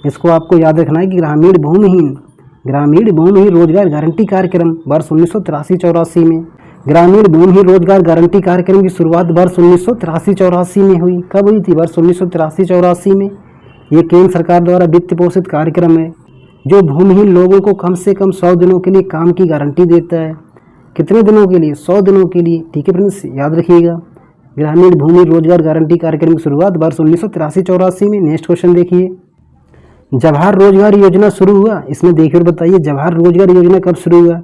इसको आपको याद रखना है कि ग्रामीण भूमिहीन रोजगार गारंटी कार्यक्रम वर्ष 1983-84 में। ग्रामीण भूमिहीन रोजगार गारंटी कार्यक्रम की शुरुआत वर्ष 1983-84 में हुई। कब हुई थी? वर्ष 1983-84 में। ये केंद्र सरकार द्वारा वित्त पोषित कार्यक्रम है जो भूमिहीन लोगों को कम से कम 100 दिनों के लिए काम की गारंटी देता है। कितने दिनों के लिए? 100 दिनों के लिए। ठीक है फ्रेंड्स, याद रखिएगा। ग्रामीण भूमि रोजगार गारंटी कार्यक्रम की शुरुआत वर्ष 1983-84 में। नेक्स्ट क्वेश्चन देखिए, जवाहर रोजगार योजना शुरू हुआ। इसमें देखिए और बताइए जवाहर रोजगार योजना कब शुरू हुआ?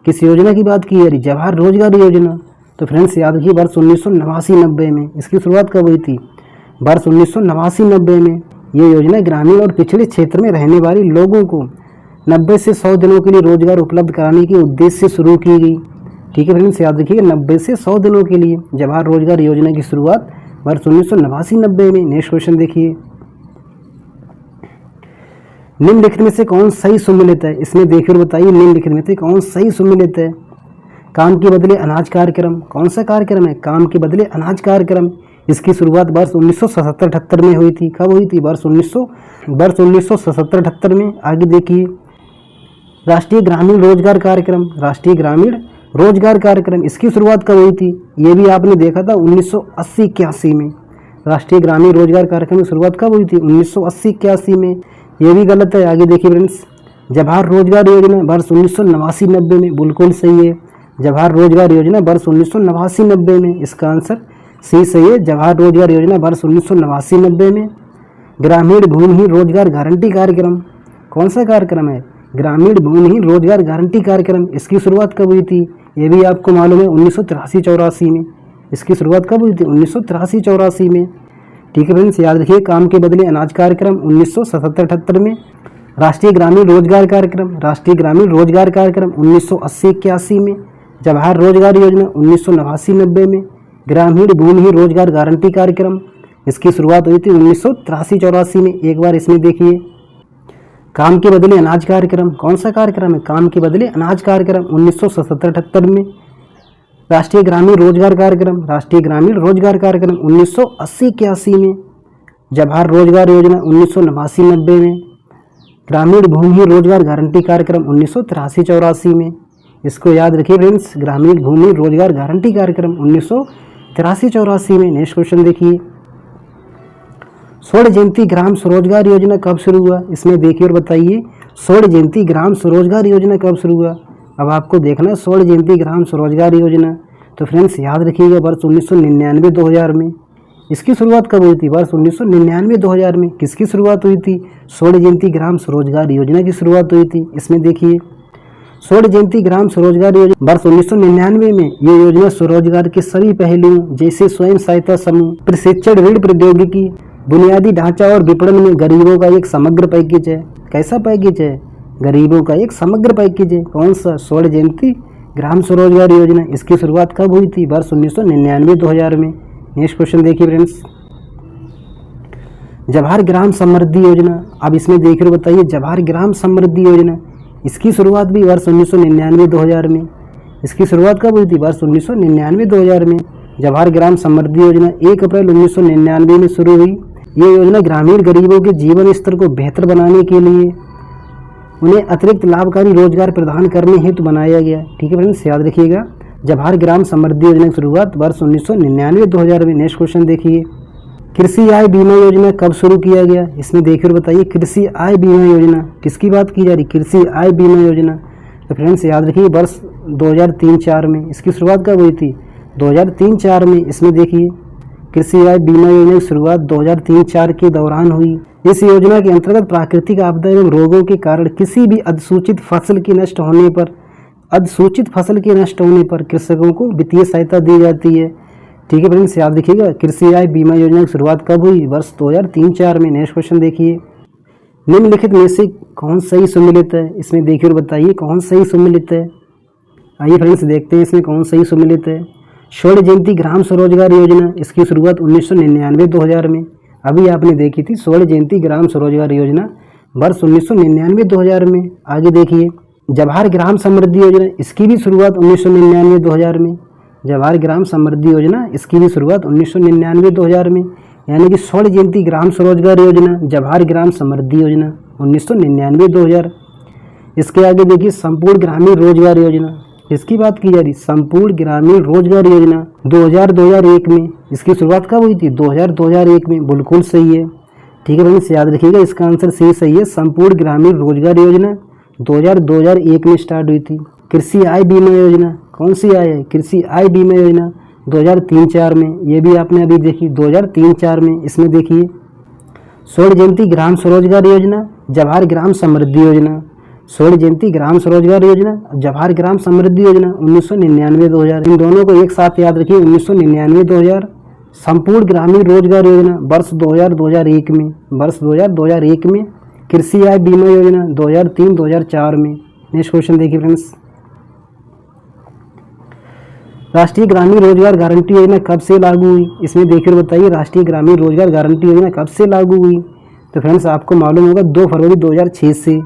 किस योजना की बात की जा रही? जवाहर रोजगार योजना। तो फ्रेंड्स याद रखिए वर्ष 1989-90 में। इसकी शुरुआत कब हुई थी? वर्ष 1989-90 में। ये योजना ग्रामीण और पिछड़े क्षेत्र में रहने वाले लोगों को 90 से 100 दिनों के लिए रोजगार उपलब्ध कराने के उद्देश्य से शुरू की गई। ठीक है फ्रेंड्स, याद रखिए 90 से 100 दिनों के लिए जवाहर रोजगार योजना की शुरुआत वर्ष 1989-90 में। नेक्स्ट क्वेश्चन देखिए, निम्नलिखित में से कौन सही सुमेलित है? इसमें देखिए और बताइए निम्नलिखित में से कौन सही सुमेलित है। काम के बदले अनाज कार्यक्रम कौन सा कार्यक्रम है? काम के बदले अनाज कार्यक्रम। इसकी शुरुआत वर्ष 1977-78 में हुई थी। कब हुई थी? वर्ष 1977-78 में। आगे देखिए, राष्ट्रीय ग्रामीण रोजगार कार्यक्रम, राष्ट्रीय ग्रामीण रोजगार कार्यक्रम, इसकी शुरुआत कब हुई थी? ये भी आपने देखा था 1980-81 में। राष्ट्रीय ग्रामीण रोजगार कार्यक्रम की शुरुआत कब हुई थी? 1980-81 में। ये भी गलत है। आगे देखिए फ्रेंड्स, जवाहर रोजगार योजना वर्ष 1989-90 में, बिल्कुल सही है। जवाहर रोजगार योजना वर्ष 1989-90 में, इसका आंसर सी सही है। जवाहर रोजगार योजना वर्ष 1989-90 में। ग्रामीण भूमिहीन रोजगार गारंटी कार्यक्रम कौन सा कार्यक्रम है? ग्रामीण भूमिहीन रोजगार गारंटी कार्यक्रम, इसकी शुरुआत कब हुई थी? ये भी आपको मालूम है 1983-84 में। इसकी शुरुआत कब हुई थी? 1983-84 में। ठीक है फ्रेंड्स, याद रखिए, काम के बदले अनाज कार्यक्रम 1977-78 में। राष्ट्रीय ग्रामीण रोजगार कार्यक्रम, राष्ट्रीय ग्रामीण रोजगार कार्यक्रम 1980-81 में। जवाहर रोजगार योजना 1989-90 में। ग्रामीण भूमिहीन रोजगार गारंटी कार्यक्रम, इसकी शुरुआत हुई थी 1983-84 में। एक बार इसमें देखिए, काम के बदले अनाज कार्यक्रम कौन सा कार्यक्रम है? काम के बदले अनाज कार्यक्रम 1977-78 में। राष्ट्रीय ग्रामीण रोजगार कार्यक्रम, राष्ट्रीय ग्रामीण रोजगार कार्यक्रम 1980-81 में। जवाहर रोजगार योजना 1989-90 में। ग्रामीण भूमिहीन रोजगार गारंटी कार्यक्रम 1983-84 में। इसको याद रखिए फ्रेंड्स, ग्रामीण भूमिहीन रोजगार गारंटी कार्यक्रम 1983-84 में। नेक्स्ट क्वेश्चन देखिए, स्वर्ण जयंती ग्राम स्वरोजगार योजना कब शुरू हुआ? इसमें देखिए और बताइए, स्वर्ण जयंती ग्राम स्वरोजगार योजना कब शुरू हुआ? अब आपको देखना स्वर्ण जयंती ग्राम स्वरोजगार योजना। तो फ्रेंड्स याद रखिएगा, वर्ष 1999-2000 में। इसकी शुरुआत कब हुई थी? वर्ष 1999-2000 में। किसकी शुरुआत हुई थी? स्वर्ण जयंती ग्राम स्वरोजगार योजना की शुरुआत हुई थी। इसमें देखिए, स्वर्ण जयंती ग्राम स्वरोजगार योजना वर्ष 1999 में। ये योजना स्वरोजगार के सभी पहलुओं जैसे स्वयं सहायता समूह, प्रशिक्षण, ऋण प्रौद्योगिकी, बुनियादी ढांचा और विपणन में गरीबों का एक समग्र पैकेज है। कैसा पैकेज है? गरीबों का एक समग्र पैकेज है। कौन सा? स्वर्ण जयंती ग्राम स्वरोजगार योजना। इसकी शुरुआत कब हुई थी? वर्ष 1999-2000 में। नेक्स्ट क्वेश्चन देखिए फ्रेंड्स, जवाहर ग्राम समृद्धि योजना। अब इसमें देखिए और बताइए, जवाहर ग्राम समृद्धि योजना, इसकी शुरुआत भी वर्ष 1999-2000 में। इसकी शुरुआत कब हुई थी? वर्ष 1999-2000 में। जवाहर ग्राम समृद्धि योजना 1 अप्रैल 1999 में शुरू हुई। ये योजना ग्रामीण गरीबों के जीवन स्तर को बेहतर बनाने के लिए उन्हें अतिरिक्त लाभकारी रोजगार प्रदान करने हेतु बनाया गया। ठीक है फ्रेंड्स, याद रखिएगा, जवाहर ग्राम समृद्धि योजना की शुरुआत वर्ष 1999-2000 में। नेक्स्ट क्वेश्चन देखिए, कृषि आय बीमा योजना कब शुरू किया गया? इसमें देखिए और बताइए, कृषि आय बीमा योजना किसकी बात की जा रही? कृषि आय बीमा योजना। तो फ्रेंड्स याद रखिए, वर्ष 2003-04 में। इसकी शुरुआत कब हुई थी? 2003-04 में। इसमें देखिए, कृषि आय बीमा योजना की शुरुआत 2003-04 के दौरान हुई। इस योजना के अंतर्गत प्राकृतिक आपदा एवं रोगों के कारण किसी भी अधिसूचित फसल के नष्ट होने पर कृषकों को वित्तीय सहायता दी जाती है। ठीक है फ्रेंड्स, याद रखिएगा, कृषि आय बीमा योजना की शुरुआत कब हुई? वर्ष 2003-04 में। नेक्स्ट क्वेश्चन देखिए, निम्नलिखित में से कौन सही सुमेलित है? इसमें देखिए और बताइए कौन सही सुमेलित है। आइए फ्रेंड्स देखते हैं इसमें कौन सही सुमेलित है। स्वर्ण जयंती ग्राम स्वरोजगार योजना, इसकी शुरुआत 1999-2000 में। अभी आपने देखी थी स्वर्ण जयंती ग्राम स्वरोजगार योजना वर्ष 1999-2000 में। आगे देखिए, जवाहर ग्राम समृद्धि योजना, इसकी भी शुरुआत 1999-2000 में। जवाहर ग्राम समृद्धि योजना, इसकी भी शुरुआत 1999-2000 में। यानी कि स्वर्ण जयंती ग्राम स्वरोजगार योजना, जवाहर ग्राम समृद्धि योजना 1999-2000। इसके आगे देखिए, संपूर्ण ग्रामीण रोजगार योजना, इसकी बात की जा रही, संपूर्ण ग्रामीण रोजगार योजना 2000-2001 में। इसकी शुरुआत कब हुई थी? 2000-2001 में। बिल्कुल सही है। ठीक है फ्रेंड्स, याद रखिएगा, इसका आंसर सही है। संपूर्ण ग्रामीण रोजगार योजना 2000-2001 में स्टार्ट हुई थी। कृषि आय बीमा योजना, कौन सी आय है? कृषि आय बीमा योजना 2003-04 में। ये भी आपने अभी देखी 2003-04 में। इसमें देखिए, स्वर्ण जयंती ग्राम स्वरोजगार योजना, जवाहर ग्राम समृद्धि योजना। स्वर्ण जयंती ग्राम स्वरोजगार योजना, जवाहर ग्राम समृद्धि योजना 1999-2000। इन दोनों को एक साथ याद रखिए, 1999-2000। संपूर्ण ग्रामीण रोजगार योजना वर्ष 2000-2001 में। वर्ष 2000-2001 में। कृषि आय बीमा योजना 2003-2004 में। नेक्स्ट क्वेश्चन देखिए फ्रेंड्स, राष्ट्रीय ग्रामीण रोजगार गारंटी योजना कब से लागू हुई? इसमें देखिए और बताइए, राष्ट्रीय ग्रामीण रोजगार गारंटी योजना कब से लागू हुई? तो फ्रेंड्स आपको मालूम होगा 2 फरवरी 2006 से।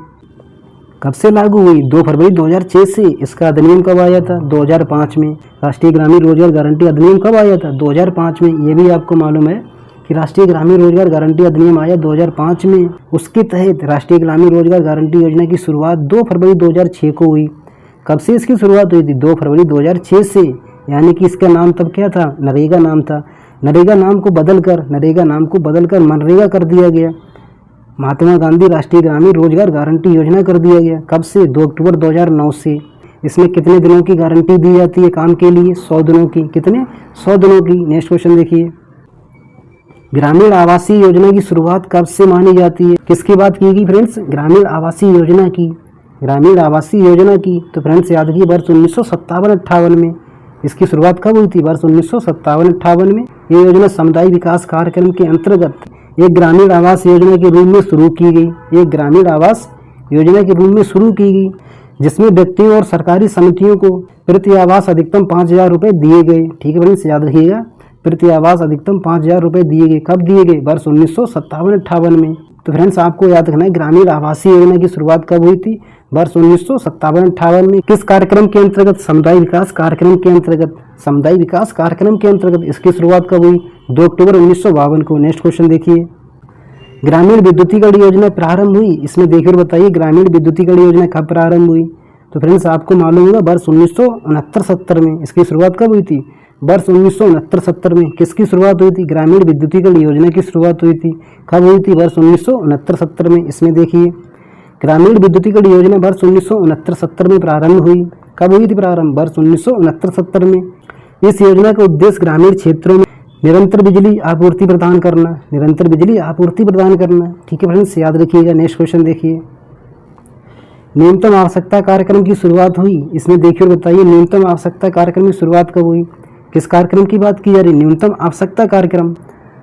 कब से लागू हुई? 2 फरवरी 2006 से। इसका अधिनियम कब आया था? 2005 में। राष्ट्रीय ग्रामीण रोजगार गारंटी अधिनियम कब आया था? 2005 में। ये भी आपको मालूम है कि राष्ट्रीय ग्रामीण रोजगार गारंटी अधिनियम आया 2005 में। उसके तहत राष्ट्रीय ग्रामीण रोजगार गारंटी योजना की शुरुआत 2 फरवरी 2006 को हुई। कब से इसकी शुरुआत हुई थी? 2 फरवरी 2006 से। यानी कि इसका नाम तब क्या था? नरेगा नाम था। नरेगा नाम को बदलकर मनरेगा कर दिया गया। महात्मा गांधी राष्ट्रीय ग्रामीण रोजगार गारंटी योजना कर दिया गया। कब से? 2 अक्टूबर 2009 से। इसमें कितने दिनों की गारंटी दी जाती है काम के लिए? 100 दिनों की। कितने? 100 दिनों की। नेक्स्ट क्वेश्चन देखिए, ग्रामीण आवासीय योजना की शुरुआत कब से मानी जाती है? किसकी बात की गई फ्रेंड्स? ग्रामीण आवासीय योजना की। ग्रामीण आवासीय योजना की तो फ्रेंड्स याद रखिए वर्ष 1957-58 में। इसकी शुरुआत कब हुई थी? वर्ष 1957-58 में। ये योजना समुदाय विकास कार्यक्रम के अंतर्गत एक ग्रामीण आवास योजना के रूप में शुरू की गई। एक ग्रामीण आवास योजना के रूप में शुरू की गई, जिसमें व्यक्तियों और सरकारी समितियों को प्रति आवास अधिकतम 5,000 रुपये दिए गए। ठीक है फ्रेंड्स, याद रखिएगा, प्रति आवास अधिकतम 5,000 रुपये दिए गए। कब दिए गए? वर्ष 1957-58 में। तो फ्रेंड्स आपको याद रखना है ग्रामीण आवासीय योजना की शुरुआत कब हुई थी? वर्ष 1957-58 में। किस कार्यक्रम के अंतर्गत? समुदाय विकास कार्यक्रम के अंतर्गत। समुदाय विकास कार्यक्रम के अंतर्गत इसकी शुरुआत कब हुई? 2 अक्टूबर 1952 को। नेक्स्ट क्वेश्चन देखिए, ग्रामीण विद्युतीकरण योजना प्रारंभ हुई। इसमें देखिए और बताइए ग्रामीण विद्युतीकरण योजना कब प्रारंभ हुई? तो फ्रेंड्स आपको मालूम होगा वर्ष 1969-70 में। इसकी शुरुआत कब हुई थी? वर्ष 1969-70 में। किसकी शुरुआत हुई थी? ग्रामीण विद्युतीकरण योजना की शुरुआत हुई थी। कब हुई थी? वर्ष 1969-70 में। इसमें देखिए ग्रामीण विद्युतीकरण योजना वर्ष 1969-70 में प्रारंभ हुई। कब हुई थी प्रारंभ? वर्ष 1969-70 में। इस योजना का उद्देश्य ग्रामीण क्षेत्रों में निरंतर बिजली आपूर्ति प्रदान करना। निरंतर बिजली आपूर्ति प्रदान करना। ठीक है फ्रेंड्स, याद रखिएगा। नेक्स्ट क्वेश्चन देखिए, न्यूनतम आवश्यकता कार्यक्रम की शुरुआत हुई। इसमें देखिए और बताइए न्यूनतम आवश्यकता कार्यक्रम की शुरुआत कब हुई? किस कार्यक्रम की बात की जा रही है? न्यूनतम आवश्यकता कार्यक्रम।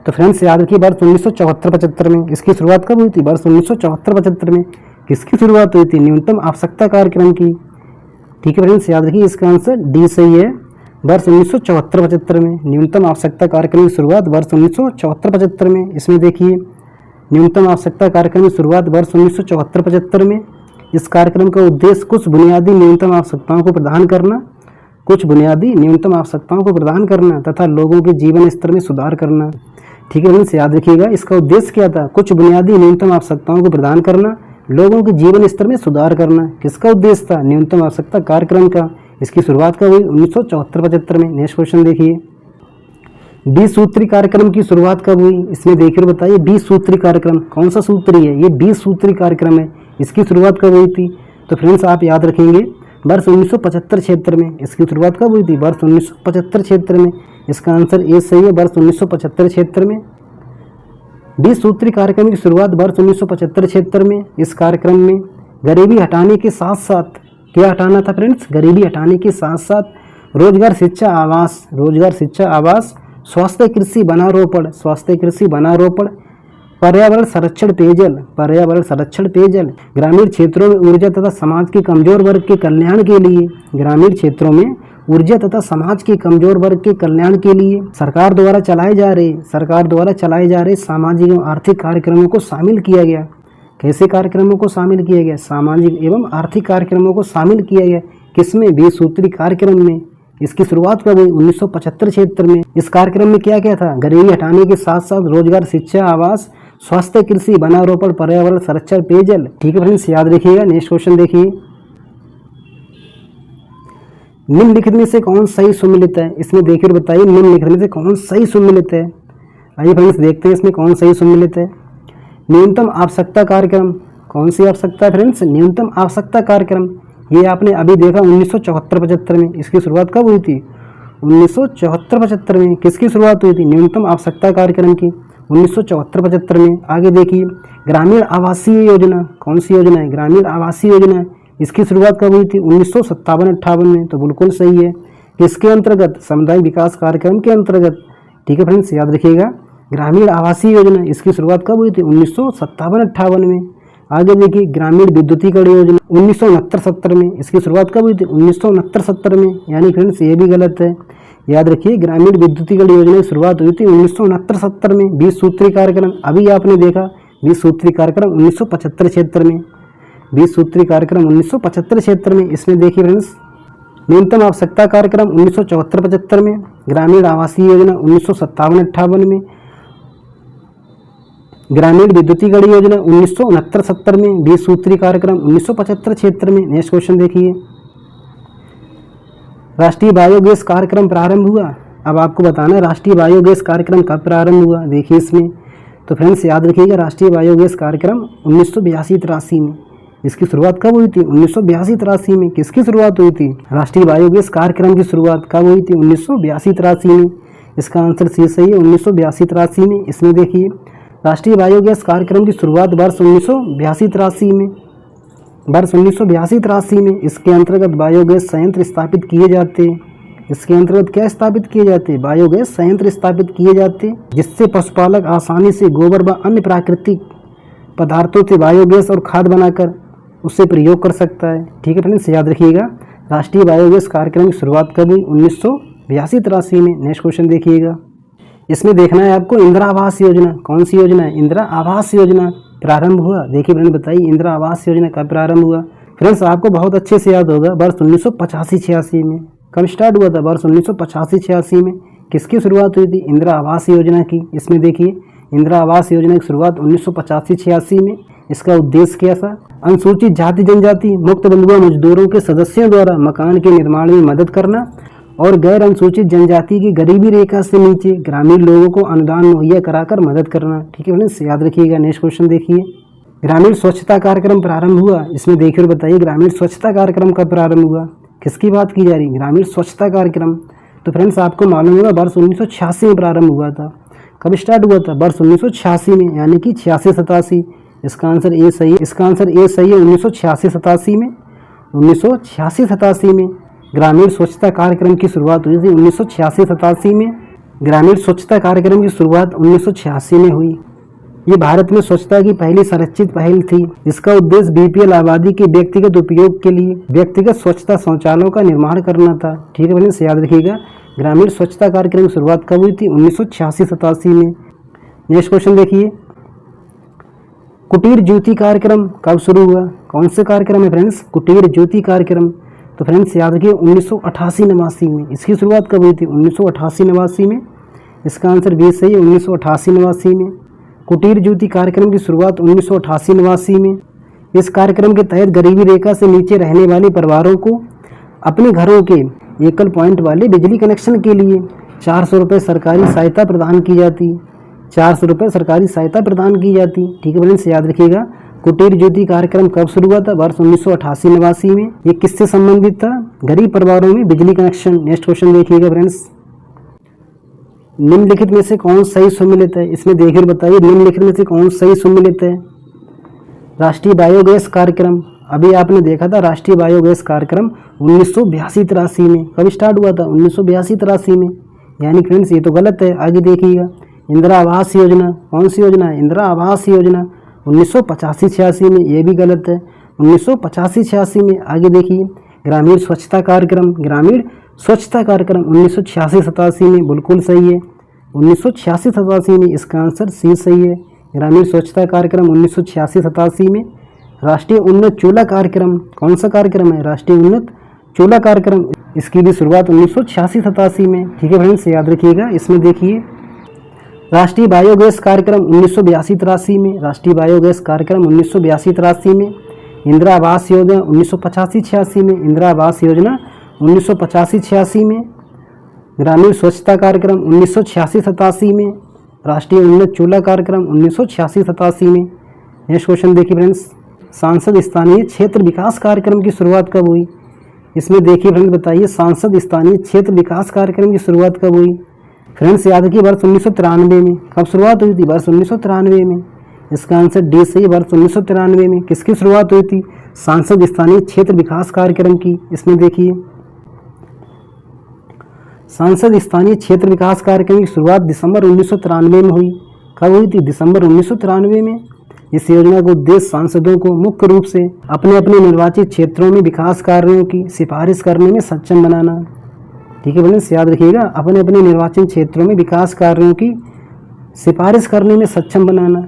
तो फ्रेंड्स याद रखिए वर्ष 1974-75 में। इसकी शुरुआत कब हुई थी? वर्ष 1974-75 में। किसकी शुरुआत हुई थी? न्यूनतम आवश्यकता कार्यक्रम की। ठीक है फ्रेंड्स, याद रखिए इसका आंसर डी सही है। वर्ष 1974-75 में न्यूनतम आवश्यकता कार्यक्रम की शुरुआत वर्ष 1974-75 में। इसमें देखिए न्यूनतम आवश्यकता कार्यक्रम की शुरुआत वर्ष 1974-75 में। इस कार्यक्रम का उद्देश्य कुछ बुनियादी न्यूनतम आवश्यकताओं को प्रदान करना, कुछ बुनियादी न्यूनतम आवश्यकताओं को प्रदान करना तथा लोगों के जीवन स्तर में सुधार करना। ठीक है फ्रेंड्स, याद रखिएगा इसका उद्देश्य क्या था? कुछ बुनियादी न्यूनतम आवश्यकताओं को प्रदान करना, लोगों के जीवन स्तर में सुधार करना। किसका उद्देश्य था? न्यूनतम आवश्यकता कार्यक्रम का। इसकी शुरुआत कब हुई? 1974-75 में। नेक्स्ट क्वेश्चन देखिए, 20 सूत्री कार्यक्रम की शुरुआत कब हुई? इसमें देखिए बताइए 20 सूत्री कार्यक्रम कौन सा सूत्री है? ये 20 सूत्री कार्यक्रम है। इसकी शुरुआत कब हुई थी? तो फ्रेंड्स आप याद रखेंगे वर्ष 1975 में। इसकी शुरुआत कब हुई थी? वर्ष 1975 में। इसका आंसर ए सही है, वर्ष 1975 में। 20 सूत्री कार्यक्रम की शुरुआत वर्ष 1975 में। इस कार्यक्रम में गरीबी हटाने के साथ साथ क्या हटाना था फ्रेंड्स? गरीबी हटाने के साथ साथ रोजगार, शिक्षा, आवास, स्वास्थ्य, कृषि, वनारोपण, पर्यावरण संरक्षण, पेयजल, ग्रामीण क्षेत्रों में ऊर्जा तथा समाज के कमजोर वर्ग के कल्याण के लिए, ग्रामीण क्षेत्रों में ऊर्जा तथा समाज के कमजोर वर्ग के कल्याण के लिए सरकार द्वारा चलाए जा रहे सामाजिक एवं आर्थिक कार्यक्रमों को शामिल किया गया। कैसे कार्यक्रमों को शामिल किया गया? सामाजिक एवं आर्थिक कार्यक्रमों को शामिल किया गया। किसमें? 20 सूत्री कार्यक्रम में। इसकी शुरुआत कब हुई? 1975 में। इस कार्यक्रम में क्या क्या था? गरीबी हटाने के साथ साथ रोजगार, शिक्षा, आवास, स्वास्थ्य, कृषि, वनारोपण, पर्यावरण संरक्षण, पेयजल। ठीक है फ्रेंड्स, याद रखिएगा। नेक्स्ट क्वेश्चन देखिए, निम्नलिखित में से कौन सही सुमेलित है? इसमें देखिए और बताइए निम्नलिखित में से कौन सही सुमेलित है? आइए फ्रेंड्स देखते हैं इसमें कौन सही सुमेलित है। न्यूनतम आवश्यकता कार्यक्रम। कौन सी आवश्यकता है फ्रेंड्स? न्यूनतम आवश्यकता कार्यक्रम। ये आपने अभी देखा 1974-75 में। इसकी शुरुआत कब हुई थी? 1974-75 में। किसकी शुरुआत हुई थी? न्यूनतम आवश्यकता कार्यक्रम की, 1974-75 में। आगे देखिए, ग्रामीण आवासीय योजना। कौन सी योजना है? ग्रामीण आवासीय योजना। इसकी शुरुआत कब हुई थी? 1957-58 में। तो बिल्कुल सही है। किसके अंतर्गत? समुदाय विकास कार्यक्रम के अंतर्गत। ठीक है फ्रेंड्स, याद रखिएगा ग्रामीण आवासीय योजना। इसकी शुरुआत कब हुई थी? 1957-58 में। आगे देखिए, ग्रामीण विद्युतीकरण योजना 1969-70 में। इसकी शुरुआत कब हुई थी? 1969-70 में। यानी फ्रेंड्स ये भी गलत है। याद रखिए ग्रामीण विद्युतीकरण योजना की शुरुआत हुई थी 1969-70 में। 20 सूत्री कार्यक्रम अभी आपने देखा, 20 सूत्री कार्यक्रम 1975-76 में। 20 सूत्री कार्यक्रम 1975-76 में। इसमें देखिए फ्रेंड्स, न्यूनतम आवश्यकता कार्यक्रम 1974-75 में, ग्रामीण आवासीय योजना 1957-58 में, ग्रामीण विद्युतीकरण योजना 1969-70 में, 20 सूत्री कार्यक्रम 1975-76 में। नेक्स्ट क्वेश्चन देखिए, राष्ट्रीय बायोगैस कार्यक्रम प्रारंभ हुआ। अब आपको बताना है राष्ट्रीय बायोगैस कार्यक्रम कब प्रारंभ हुआ। देखिए इसमें तो फ्रेंड्स याद रखिएगा, राष्ट्रीय बायोगैस कार्यक्रम 1982-83 में। इसकी शुरुआत कब हुई थी? 1982-83 में। किसकी शुरुआत हुई थी? राष्ट्रीय बायोगैस कार्यक्रम की शुरुआत कब हुई थी? 1982-83 में। इसका आंसर सी सही है, 1982-83 में। इसमें देखिए, राष्ट्रीय बायोगैस कार्यक्रम की शुरुआत वर्ष 1982-83 में, वर्ष 1982-83 में। इसके अंतर्गत बायोगैस संयंत्र स्थापित किए जाते हैं। इसके अंतर्गत क्या स्थापित किए जाते हैं? बायोगैस संयंत्र स्थापित किए जाते हैं, जिससे पशुपालक आसानी से गोबर व अन्य प्राकृतिक पदार्थों से बायोगैस और खाद बनाकर उससे प्रयोग कर सकता है। ठीक है फ्रेंड्स, याद रखिएगा राष्ट्रीय बायोगैस कार्यक्रम की शुरुआत कब हुई? 1982-83 में। नेक्स्ट क्वेश्चन देखिएगा, इसमें देखना है आपको इंदिरा आवास योजना। कौन सी योजना है? इंदिरा आवास योजना प्रारंभ हुआ। देखिए फ्रेंड, बताइए इंदिरा आवास योजना कब प्रारंभ हुआ? फ्रेंड्स आपको बहुत अच्छे से याद होगा, वर्ष 1985-86 में। कब स्टार्ट हुआ था? वर्ष 1985-86 में। किसकी शुरुआत हुई थी? इंदिरा आवास योजना की। इसमें देखिए, इंदिरा आवास योजना की शुरुआत 1985-86 में। इसका उद्देश्य क्या था? अनुसूचित जाति जनजाति मुक्त बंधुआ मजदूरों के सदस्यों द्वारा मकान के निर्माण में मदद करना और गैर अनुसूचित जनजाति की गरीबी रेखा से नीचे ग्रामीण लोगों को अनुदान मुहैया कराकर मदद करना। ठीक है फ्रेंड्स, याद रखिएगा। नेक्स्ट क्वेश्चन देखिए, ग्रामीण स्वच्छता कार्यक्रम प्रारंभ हुआ। इसमें देखिए और बताइए ग्रामीण स्वच्छता कार्यक्रम कब प्रारंभ हुआ? किसकी बात की जा रही है? ग्रामीण स्वच्छता कार्यक्रम। तो फ्रेंड्स आपको मालूम होगा वर्ष 1986 में प्रारंभ हुआ था। कब स्टार्ट हुआ था? वर्ष 1986 में, यानी कि 86-87। इसका आंसर ए सही है। इसका आंसर ए सही है, 1986-87 में। 1986-87 में ग्रामीण स्वच्छता कार्यक्रम की शुरुआत हुई थी। 1986-87 में ग्रामीण स्वच्छता कार्यक्रम की शुरुआत 1986 में हुई। ये भारत में स्वच्छता की पहली संरक्षित पहल थी। इसका उद्देश्य बीपीएल आबादी के व्यक्तिगत उपयोग के लिए व्यक्तिगत स्वच्छता शौचालयों का निर्माण करना था। ठीक है फ्रेंड्स, याद रखिएगा ग्रामीण स्वच्छता कार्यक्रम की शुरुआत कब हुई थी? 1986-87 में। नेक्स्ट क्वेश्चन देखिए, कुटीर ज्योति कार्यक्रम कब शुरू हुआ? कौन से कार्यक्रम है फ्रेंड्स? कुटीर ज्योति कार्यक्रम। तो फ्रेंड्स याद रखिए 1988-89 में। इसकी शुरुआत कब हुई थी? 1988-89 में। इसका आंसर बी सही है, 1988-89 में। कुटीर ज्योति कार्यक्रम की शुरुआत 1988-89 में। इस कार्यक्रम के तहत गरीबी रेखा से नीचे रहने वाले परिवारों को अपने घरों के एकल पॉइंट वाले बिजली कनेक्शन के लिए 400 रुपये सरकारी सहायता प्रदान की जाती। 400 रुपये सरकारी सहायता प्रदान की जाती। ठीक है फ्रेंड्स, याद रखिएगा कुटीर ज्योति कार्यक्रम कब शुरू हुआ था? वर्ष 1988-89 में। ये किससे संबंधित था? गरीब परिवारों में बिजली कनेक्शन। नेक्स्ट क्वेश्चन देखिएगा फ्रेंड्स, निम्नलिखित में से कौन सही सम्मिलित है? इसमें देखिए बताइए निम्नलिखित में से कौन सही सम्मिलित है? राष्ट्रीय बायोगैस कार्यक्रम, अभी आपने देखा था राष्ट्रीय बायोगैस कार्यक्रम 1982-83 में। कब स्टार्ट हुआ था? 1982-83 में। यानी फ्रेंड्स ये तो गलत है। आगे देखिएगा, इंदिरा आवास योजना, कौन सी योजना है? इंदिरा आवास योजना 1985-86 में। ये भी गलत है, 1985-86 में। आगे देखिए, ग्रामीण स्वच्छता कार्यक्रम, ग्रामीण स्वच्छता कार्यक्रम 1986-87 में। बिल्कुल सही है, 1986-87 में। इसका आंसर सी सही है, ग्रामीण स्वच्छता कार्यक्रम 1986-87 में। राष्ट्रीय उन्नत चूल्हा कार्यक्रम, कौन सा कार्यक्रम है? राष्ट्रीय उन्नत चूल्हा कार्यक्रम। इसकी भी शुरुआत 1986-87 में। ठीक है फ्रेंड्स, याद रखिएगा। इसमें देखिए, राष्ट्रीय बायोगैस कार्यक्रम 1982-83 में। राष्ट्रीय बायोगैस कार्यक्रम 1982-83 में। इंदिरा आवास योजना 1985-86 में। इंदिरा आवास योजना 1985-86 में। ग्रामीण स्वच्छता कार्यक्रम 1986-87 में। राष्ट्रीय उन्नत चूल्हा कार्यक्रम 1986-87 में। नेक्स्ट क्वेश्चन देखिए फ्रेंड्स, सांसद स्थानीय क्षेत्र विकास कार्यक्रम की शुरुआत कब हुई? इसमें देखिए फ्रेंड्स, बताइए सांसद स्थानीय क्षेत्र विकास कार्यक्रम की शुरुआत कब हुई? फ्रेंड्स याद रखिए वर्ष 1993 में। कब शुरुआत हुई थी? वर्ष 1993 में। इसका आंसर डी सही, वर्ष 1993 में। किसकी शुरुआत हुई थी? सांसद स्थानीय क्षेत्र विकास कार्यक्रम की। इसमें देखिए, सांसद स्थानीय क्षेत्र विकास कार्यक्रम की शुरुआत दिसंबर 1993 में हुई। कब हुई थी? दिसंबर 1993 में। इस योजना का उद्देश्य सांसदों को मुख्य रूप से अपने अपने निर्वाचित क्षेत्रों में विकास कार्यों की सिफारिश करने में सक्षम बनाना। ठीक है फ्रेंड्स, याद रखिएगा, अपने अपने निर्वाचन क्षेत्रों में विकास कार्यों की सिफारिश करने में सक्षम बनाना।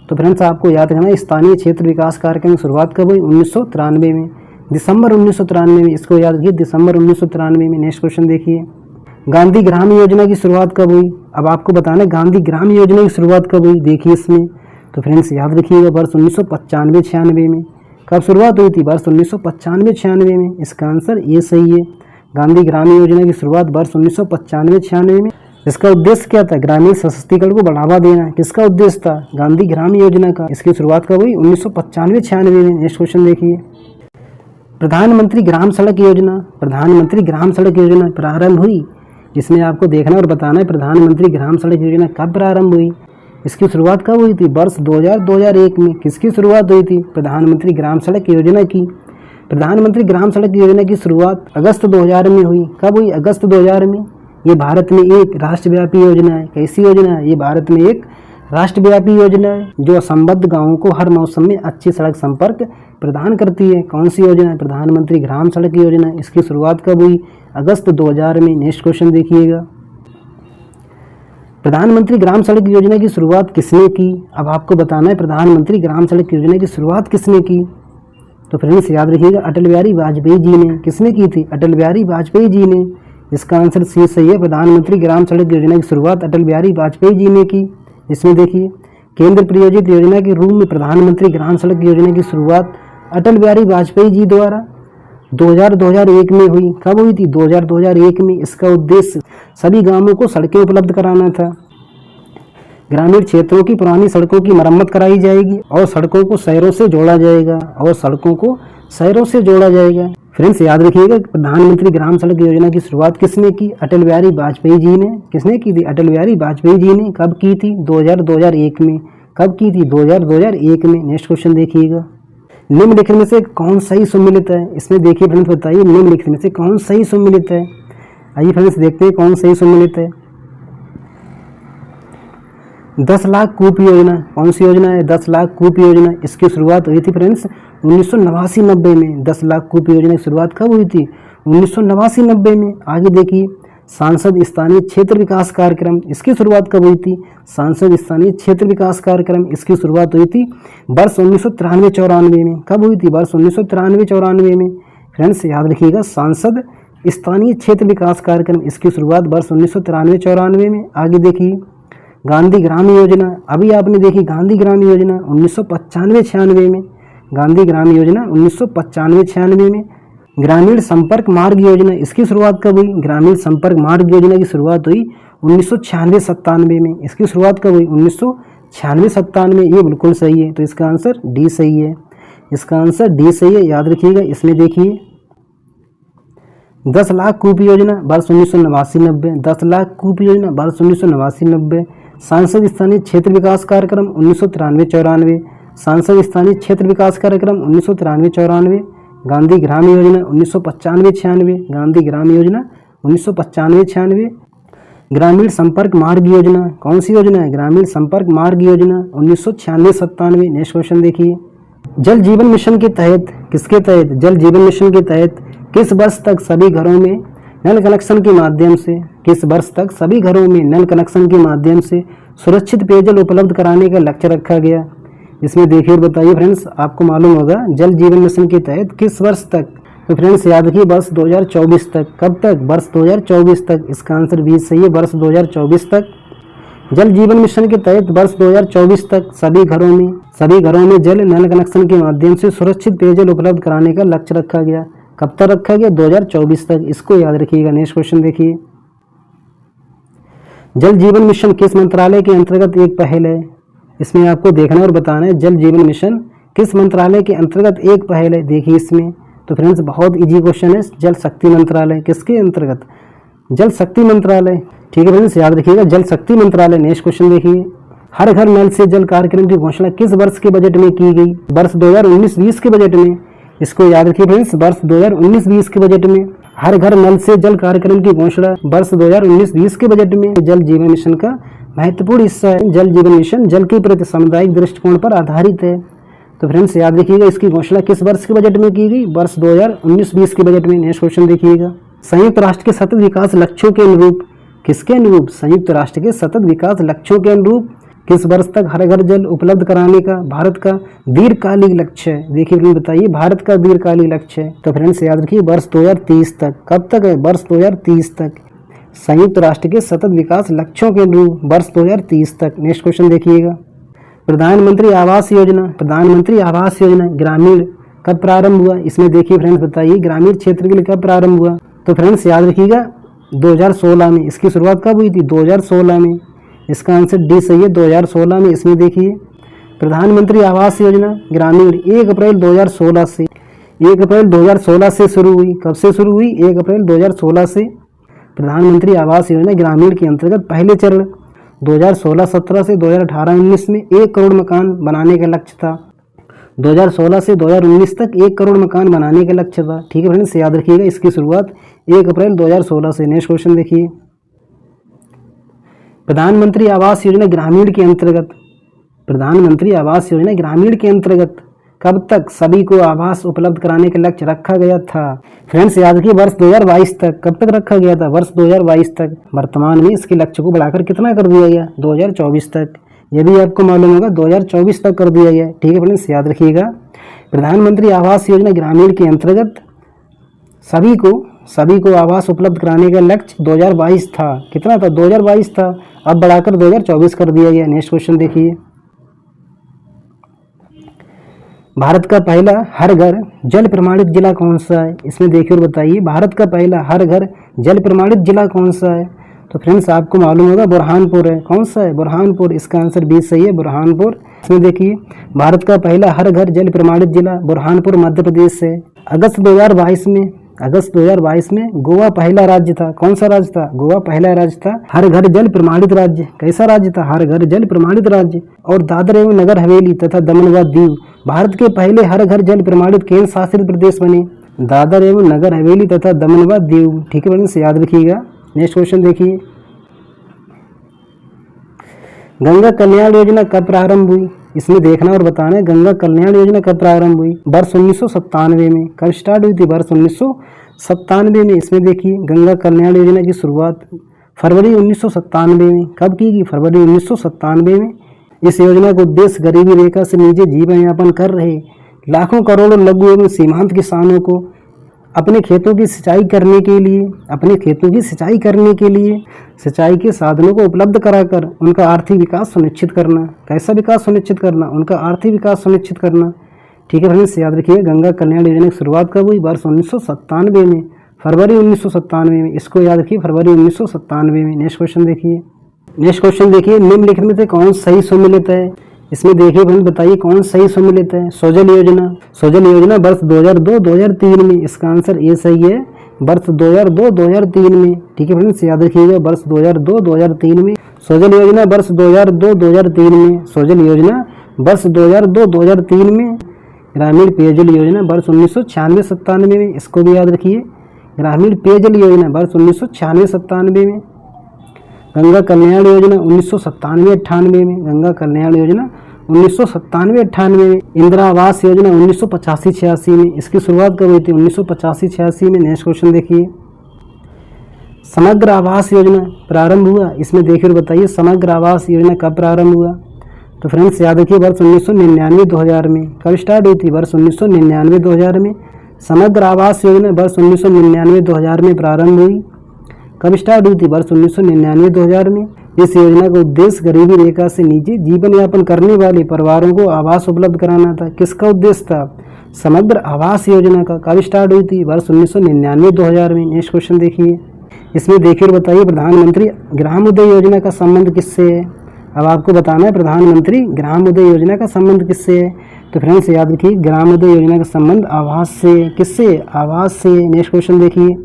तो फ्रेंड्स आपको याद रखना है स्थानीय क्षेत्र विकास कार्यक्रम की शुरुआत कब हुई? 1993 में, दिसंबर 1993 में। इसको याद रखिए, दिसंबर 1993 में। नेक्स्ट क्वेश्चन देखिए, गांधी ग्राम योजना की शुरुआत कब हुई? अब आपको बताना है गांधी ग्राम योजना की शुरुआत कब हुई। देखिए इसमें तो फ्रेंड्स याद रखिएगा वर्ष 1995-96 में। कब शुरुआत हुई थी? वर्ष 1995-96 में। इसका आंसर ये सही है। गांधी ग्राम योजना की शुरुआत वर्ष 1995-96 में। इसका उद्देश्य क्या था? ग्रामीण सशक्तिकरण को बढ़ावा देना। किसका उद्देश्य था? गांधी ग्राम योजना का। इसकी शुरुआत कब हुई? 1995-96 में। नेक्स्ट क्वेश्चन देखिए, प्रधानमंत्री ग्राम सड़क योजना, प्रधानमंत्री ग्राम सड़क योजना प्रारंभ हुई। इसमें आपको देखना और बताना है प्रधानमंत्री ग्राम सड़क योजना कब प्रारंभ हुई। इसकी शुरुआत कब हुई थी? वर्ष 2000-2001 में। किसकी शुरुआत हुई थी? प्रधानमंत्री ग्राम सड़क योजना की। प्रधानमंत्री ग्राम सड़क योजना की शुरुआत अगस्त 2000 में हुई। कब हुई? अगस्त 2000 में। ये भारत में एक राष्ट्रव्यापी योजना है। कैसी योजना है? ये भारत में एक राष्ट्रव्यापी योजना है जो असंबद्ध गांवों को हर मौसम में अच्छी सड़क संपर्क प्रदान करती है। कौन सी योजना है? प्रधानमंत्री ग्राम सड़क योजना। इसकी शुरुआत कब हुई? अगस्त 2000 में। नेक्स्ट क्वेश्चन देखिएगा, प्रधानमंत्री ग्राम सड़क योजना की शुरुआत किसने की? अब आपको बताना है प्रधानमंत्री ग्राम सड़क योजना की शुरुआत किसने की। तो फ्रेंड्स याद रखिएगा अटल बिहारी वाजपेयी जी ने। किसने की थी? अटल बिहारी वाजपेयी जी ने। इसका आंसर सी सही है। प्रधानमंत्री ग्राम सड़क योजना की शुरुआत अटल बिहारी वाजपेयी जी ने की। इसमें देखिए केंद्र प्रायोजित योजना के रूप में प्रधानमंत्री ग्राम सड़क योजना की शुरुआत अटल बिहारी वाजपेयी जी द्वारा 2000-2001 में हुई। कब हुई थी? 2000-2001 में। इसका उद्देश्य सभी गांवों को सड़कें उपलब्ध कराना था। ग्रामीण क्षेत्रों की पुरानी सड़कों की मरम्मत कराई जाएगी और सड़कों को शहरों से जोड़ा जाएगा, और सड़कों को शहरों से जोड़ा जाएगा। फ्रेंड्स याद रखिएगा प्रधानमंत्री ग्राम सड़क योजना की शुरुआत किसने की? अटल बिहारी वाजपेयी जी ने। किसने की थी? अटल बिहारी वाजपेयी जी ने। कब की थी? 2000-2001 में। कब की थी? 2000-2001 में। नेक्स्ट क्वेश्चन देखिएगा, निम्नलिखित में से कौन सही सुमेलित है? इसमें देखिए फ्रेंड्स बताइए निम्नलिखित में से कौन सही सुमेलित है। आइए फ्रेंड्स देखते हैं कौन सही सुमेलित है। 10 लाख कूप योजना। कौन सी योजना है? 10 लाख कूप योजना। इसकी शुरुआत हुई थी फ्रेंड्स 1989-90 में। 10 लाख कूप योजना की शुरुआत कब हुई थी? 1989-90 में। आगे देखिए, सांसद स्थानीय क्षेत्र विकास कार्यक्रम। इसकी शुरुआत कब हुई थी? सांसद स्थानीय क्षेत्र विकास कार्यक्रम। इसकी शुरुआत हुई थी वर्ष 1993-94 में। कब हुई थी? वर्ष 1993-94 में। फ्रेंड्स याद रखिएगा सांसद स्थानीय क्षेत्र विकास कार्यक्रम। इसकी शुरुआत वर्ष 1993-94 में। आगे देखिए, गांधी ग्राम योजना। अभी आपने देखी गांधी ग्राम योजना 1995-96 में। गांधी ग्राम योजना 1995-96 में। ग्रामीण संपर्क मार्ग योजना। इसकी शुरुआत कब हुई? ग्रामीण संपर्क मार्ग योजना की शुरुआत हुई 1996-97 में। इसकी शुरुआत कब हुई? 1996-97 में। ये बिल्कुल सही है, तो इसका आंसर डी सही है। इसका आंसर डी सही है, याद रखिएगा। इसमें देखिए 10 लाख कूप योजना वर्ष 1989-90। 10 लाख कूप योजना वर्ष 1989-90। सांसद स्थानीय क्षेत्र विकास कार्यक्रम 1993-94। सांसद स्थानीय क्षेत्र विकास कार्यक्रम 1993-94। गांधी ग्राम योजना 1995-96। गांधी ग्राम योजना 1995-96। ग्रामीण संपर्क मार्ग योजना। कौन सी योजना है? ग्रामीण संपर्क मार्ग योजना 1996-97। नेक्स्ट क्वेश्चन देखिए, जल जीवन मिशन के तहत, किसके तहत? जल जीवन मिशन के तहत किस वर्ष तक सभी घरों में नल कनेक्शन के माध्यम से, किस वर्ष तक सभी घरों में नल कनेक्शन के माध्यम से सुरक्षित पेयजल उपलब्ध कराने का लक्ष्य रखा गया? इसमें देखिए और बताइए फ्रेंड्स, आपको मालूम होगा जल जीवन मिशन के तहत किस वर्ष तक? तो फ्रेंड्स याद रखिए वर्ष 2024 तक। कब तक? वर्ष 2024 तक। इसका आंसर भी सही है, वर्ष 2024 तक। जल जीवन मिशन के तहत वर्ष 2024 तक सभी घरों में जल नल कनेक्शन के माध्यम से सुरक्षित पेयजल उपलब्ध कराने का लक्ष्य रखा गया। कब तक रखा गया? 2024 तक। इसको याद रखिएगा। नेक्स्ट क्वेश्चन देखिए, जल जीवन मिशन किस मंत्रालय के अंतर्गत एक पहल है? इसमें आपको देखना और बताना है जल जीवन मिशन किस मंत्रालय के अंतर्गत एक पहल है। देखिए इसमें तो फ्रेंड्स बहुत इजी क्वेश्चन है, जल शक्ति मंत्रालय। किसके अंतर्गत? जल शक्ति मंत्रालय। ठीक है फ्रेंड्स, याद रखिएगा जल शक्ति मंत्रालय। नेक्स्ट क्वेश्चन देखिए, हर घर नल से जल कार्यक्रम की घोषणा किस वर्ष के बजट में की गई? वर्ष 2019-20 के बजट में। इसको याद रखिए फ्रेंड्स, वर्ष 2019-20 के बजट में हर घर नल से जल कार्यक्रम की घोषणा वर्ष 2019-20 के बजट में। जल जीवन मिशन का महत्वपूर्ण हिस्सा है। जल जीवन मिशन जल के प्रति सामुदायिक दृष्टिकोण पर आधारित है। तो फ्रेंड्स याद रखिएगा इसकी घोषणा किस वर्ष के बजट में की गई? वर्ष 2019-20 के बजट में। नेक्स्ट क्वेश्चन देखिएगा, संयुक्त राष्ट्र के सतत विकास लक्ष्यों के अनुरूप, किसके अनुरूप? संयुक्त राष्ट्र के सतत विकास लक्ष्यों के अनुरूप किस वर्ष तक हर घर जल उपलब्ध कराने का भारत का दीर्घकालिक लक्ष्य है? देखिए फ्रेंड्स बताइए, भारत का दीर्घकालिक लक्ष्य है तो फ्रेंड्स याद रखिए वर्ष 2030 तक। कब तक है? वर्ष 2030 तक। संयुक्त राष्ट्र के सतत विकास लक्ष्यों के अनुरूप वर्ष 2030 तक। नेक्स्ट क्वेश्चन देखिएगा, प्रधानमंत्री आवास योजना, प्रधानमंत्री आवास योजना ग्रामीण कब प्रारंभ हुआ? इसमें देखिए फ्रेंड्स बताइए ग्रामीण क्षेत्र के लिए कब प्रारंभ हुआ? तो फ्रेंड्स याद रखिएगा 2016 में। इसकी शुरुआत कब हुई थी? 2016 में। इसका आंसर डी सही है, 2016 में। इसमें देखिए प्रधानमंत्री आवास योजना ग्रामीण 1 अप्रैल 2016 से 1 अप्रैल 2016 से शुरू हुई। कब से शुरू हुई? 1 अप्रैल 2016 से। प्रधानमंत्री आवास योजना ग्रामीण के अंतर्गत पहले चरण 2016-17 से 2018-19 में 1 करोड़ मकान बनाने का लक्ष्य था। 2016 से 2019 तक 1 करोड़ मकान बनाने का लक्ष्य था। ठीक है फ्रेंड्स, याद रखिएगा इसकी शुरुआत 1 अप्रैल 2016 से। नेक्स्ट क्वेश्चन देखिए, प्रधानमंत्री आवास योजना ग्रामीण के अंतर्गत, प्रधानमंत्री आवास योजना ग्रामीण के अंतर्गत कब तक सभी को आवास उपलब्ध कराने का लक्ष्य रखा गया था? फ्रेंड्स याद रखिए वर्ष 2022 तक। कब तक रखा गया था? वर्ष 2022 तक। वर्तमान में इसके लक्ष्य को बढ़ाकर कितना कर दिया गया? 2024 तक। यह भी आपको मालूम होगा 2024 तक कर दिया गया। ठीक है फ्रेंड्स, याद रखिएगा प्रधानमंत्री आवास योजना ग्रामीण के अंतर्गत सभी को आवास उपलब्ध कराने का लक्ष्य 2022 था। कितना था? 2022 था। अब बढ़ाकर 2024 कर दिया गया। नेक्स्ट क्वेश्चन देखिए, भारत का पहला हर घर जल प्रमाणित जिला कौन सा है? इसमें देखिए और बताइए भारत का पहला हर घर जल प्रमाणित जिला कौन सा है? तो फ्रेंड्स आपको मालूम होगा बुरहानपुर है। कौन सा है? बुरहानपुर। इसका आंसर बी सही है, बुरहानपुर। इसमें देखिए भारत का पहला हर घर जल प्रमाणित जिला बुरहानपुर मध्य प्रदेश है। अगस्त 2022 में गोवा पहला राज्य था। कौन सा राज्य था? गोवा पहला राज्य था हर घर जल प्रमाणित राज्य। कैसा राज्य था? हर घर जल प्रमाणित राज्य। और दादर एवं नगर हवेली तथा दमन व दीव भारत के पहले हर घर जल प्रमाणित केंद्र शासित प्रदेश बने। दादर एवं नगर हवेली तथा दमन व दीव। ठीक है फ्रेंड्स, याद रखिएगा। नेक्स्ट क्वेश्चन देखिए, गंगा कल्याण योजना कब प्रारंभ हुई? इसमें देखना और बताना है गंगा कल्याण योजना कब प्रारंभ हुई? वर्ष 1997 में। कब स्टार्ट हुई थी? वर्ष 1997 में। इसमें देखिए गंगा कल्याण योजना की शुरुआत फरवरी 1997 में। कब की गई? फरवरी 1997 में। इस योजना का उद्देश्य गरीबी रेखा से नीचे जीवन यापन कर रहे लाखों करोड़ों लघु एवं सीमांत किसानों को अपने खेतों की सिंचाई करने के लिए सिंचाई के साधनों को उपलब्ध कराकर उनका आर्थिक विकास सुनिश्चित करना। कैसा विकास सुनिश्चित करना? उनका आर्थिक विकास सुनिश्चित करना। ठीक है फ्रेंड्स, याद रखिए गंगा कल्याण योजना की शुरुआत कब हुई? वर्ष 1997 में, फरवरी 1997 में। इसको याद रखिए, फरवरी 1997 में। नेक्स्ट क्वेश्चन देखिए, निम्नलिखित में से कौन सही सम्मिलित है? इसमें देखिए फ्रेंड्स बताइए कौन सही सम्मिलित है? सोजल योजना वर्ष 2002-2003 में। इसका आंसर ए सही है, वर्ष 2002-2003 में। ठीक है फ्रेंड्स, याद रखिएगा वर्ष 2002-2003 में। सोजल योजना वर्ष 2002-2003 में। सोजल योजना वर्ष 2002-2003 में। ग्रामीण पेयजल योजना वर्ष 1996-97 में। इसको भी याद रखिए, ग्रामीण पेयजल योजना वर्ष 1996-97 में। गंगा कल्याण योजना 1997-98 में। गंगा कल्याण योजना 1997-98 में। इंदिरा आवास योजना 1985-86 में। इसकी शुरुआत कब हुई थी? 1985-86 में। नेक्स्ट क्वेश्चन देखिए, समग्र आवास योजना प्रारंभ हुआ? इसमें देखिए और बताइए समग्र आवास योजना कब प्रारंभ हुआ? तो फ्रेंड्स याद रखिए वर्ष 1999-2000 में। कब स्टार्ट हुई थी? वर्ष 1999-2000 में। समग्र आवास योजना वर्ष 1999-2000 में प्रारंभ हुई। कब स्टार्ट हुई थी? वर्ष 1999-2000 में। इस योजना का उद्देश्य गरीबी रेखा से नीचे जीवन यापन करने वाले परिवारों को आवास उपलब्ध कराना था। किसका उद्देश्य था? समग्र आवास योजना का। कब स्टार्ट हुई थी? वर्ष 1999-2000 में। नेक्स्ट क्वेश्चन देखिए, इसमें देखिए और बताइए प्रधानमंत्री ग्राम उदय योजना का संबंध किससे है? अब आपको बताना है प्रधानमंत्री ग्राम उदय योजना का संबंध किससे है? तो फ्रेंड्स याद रखिए ग्राम उदय योजना का संबंध आवास से। किससे? आवास से। नेक्स्ट क्वेश्चन देखिए,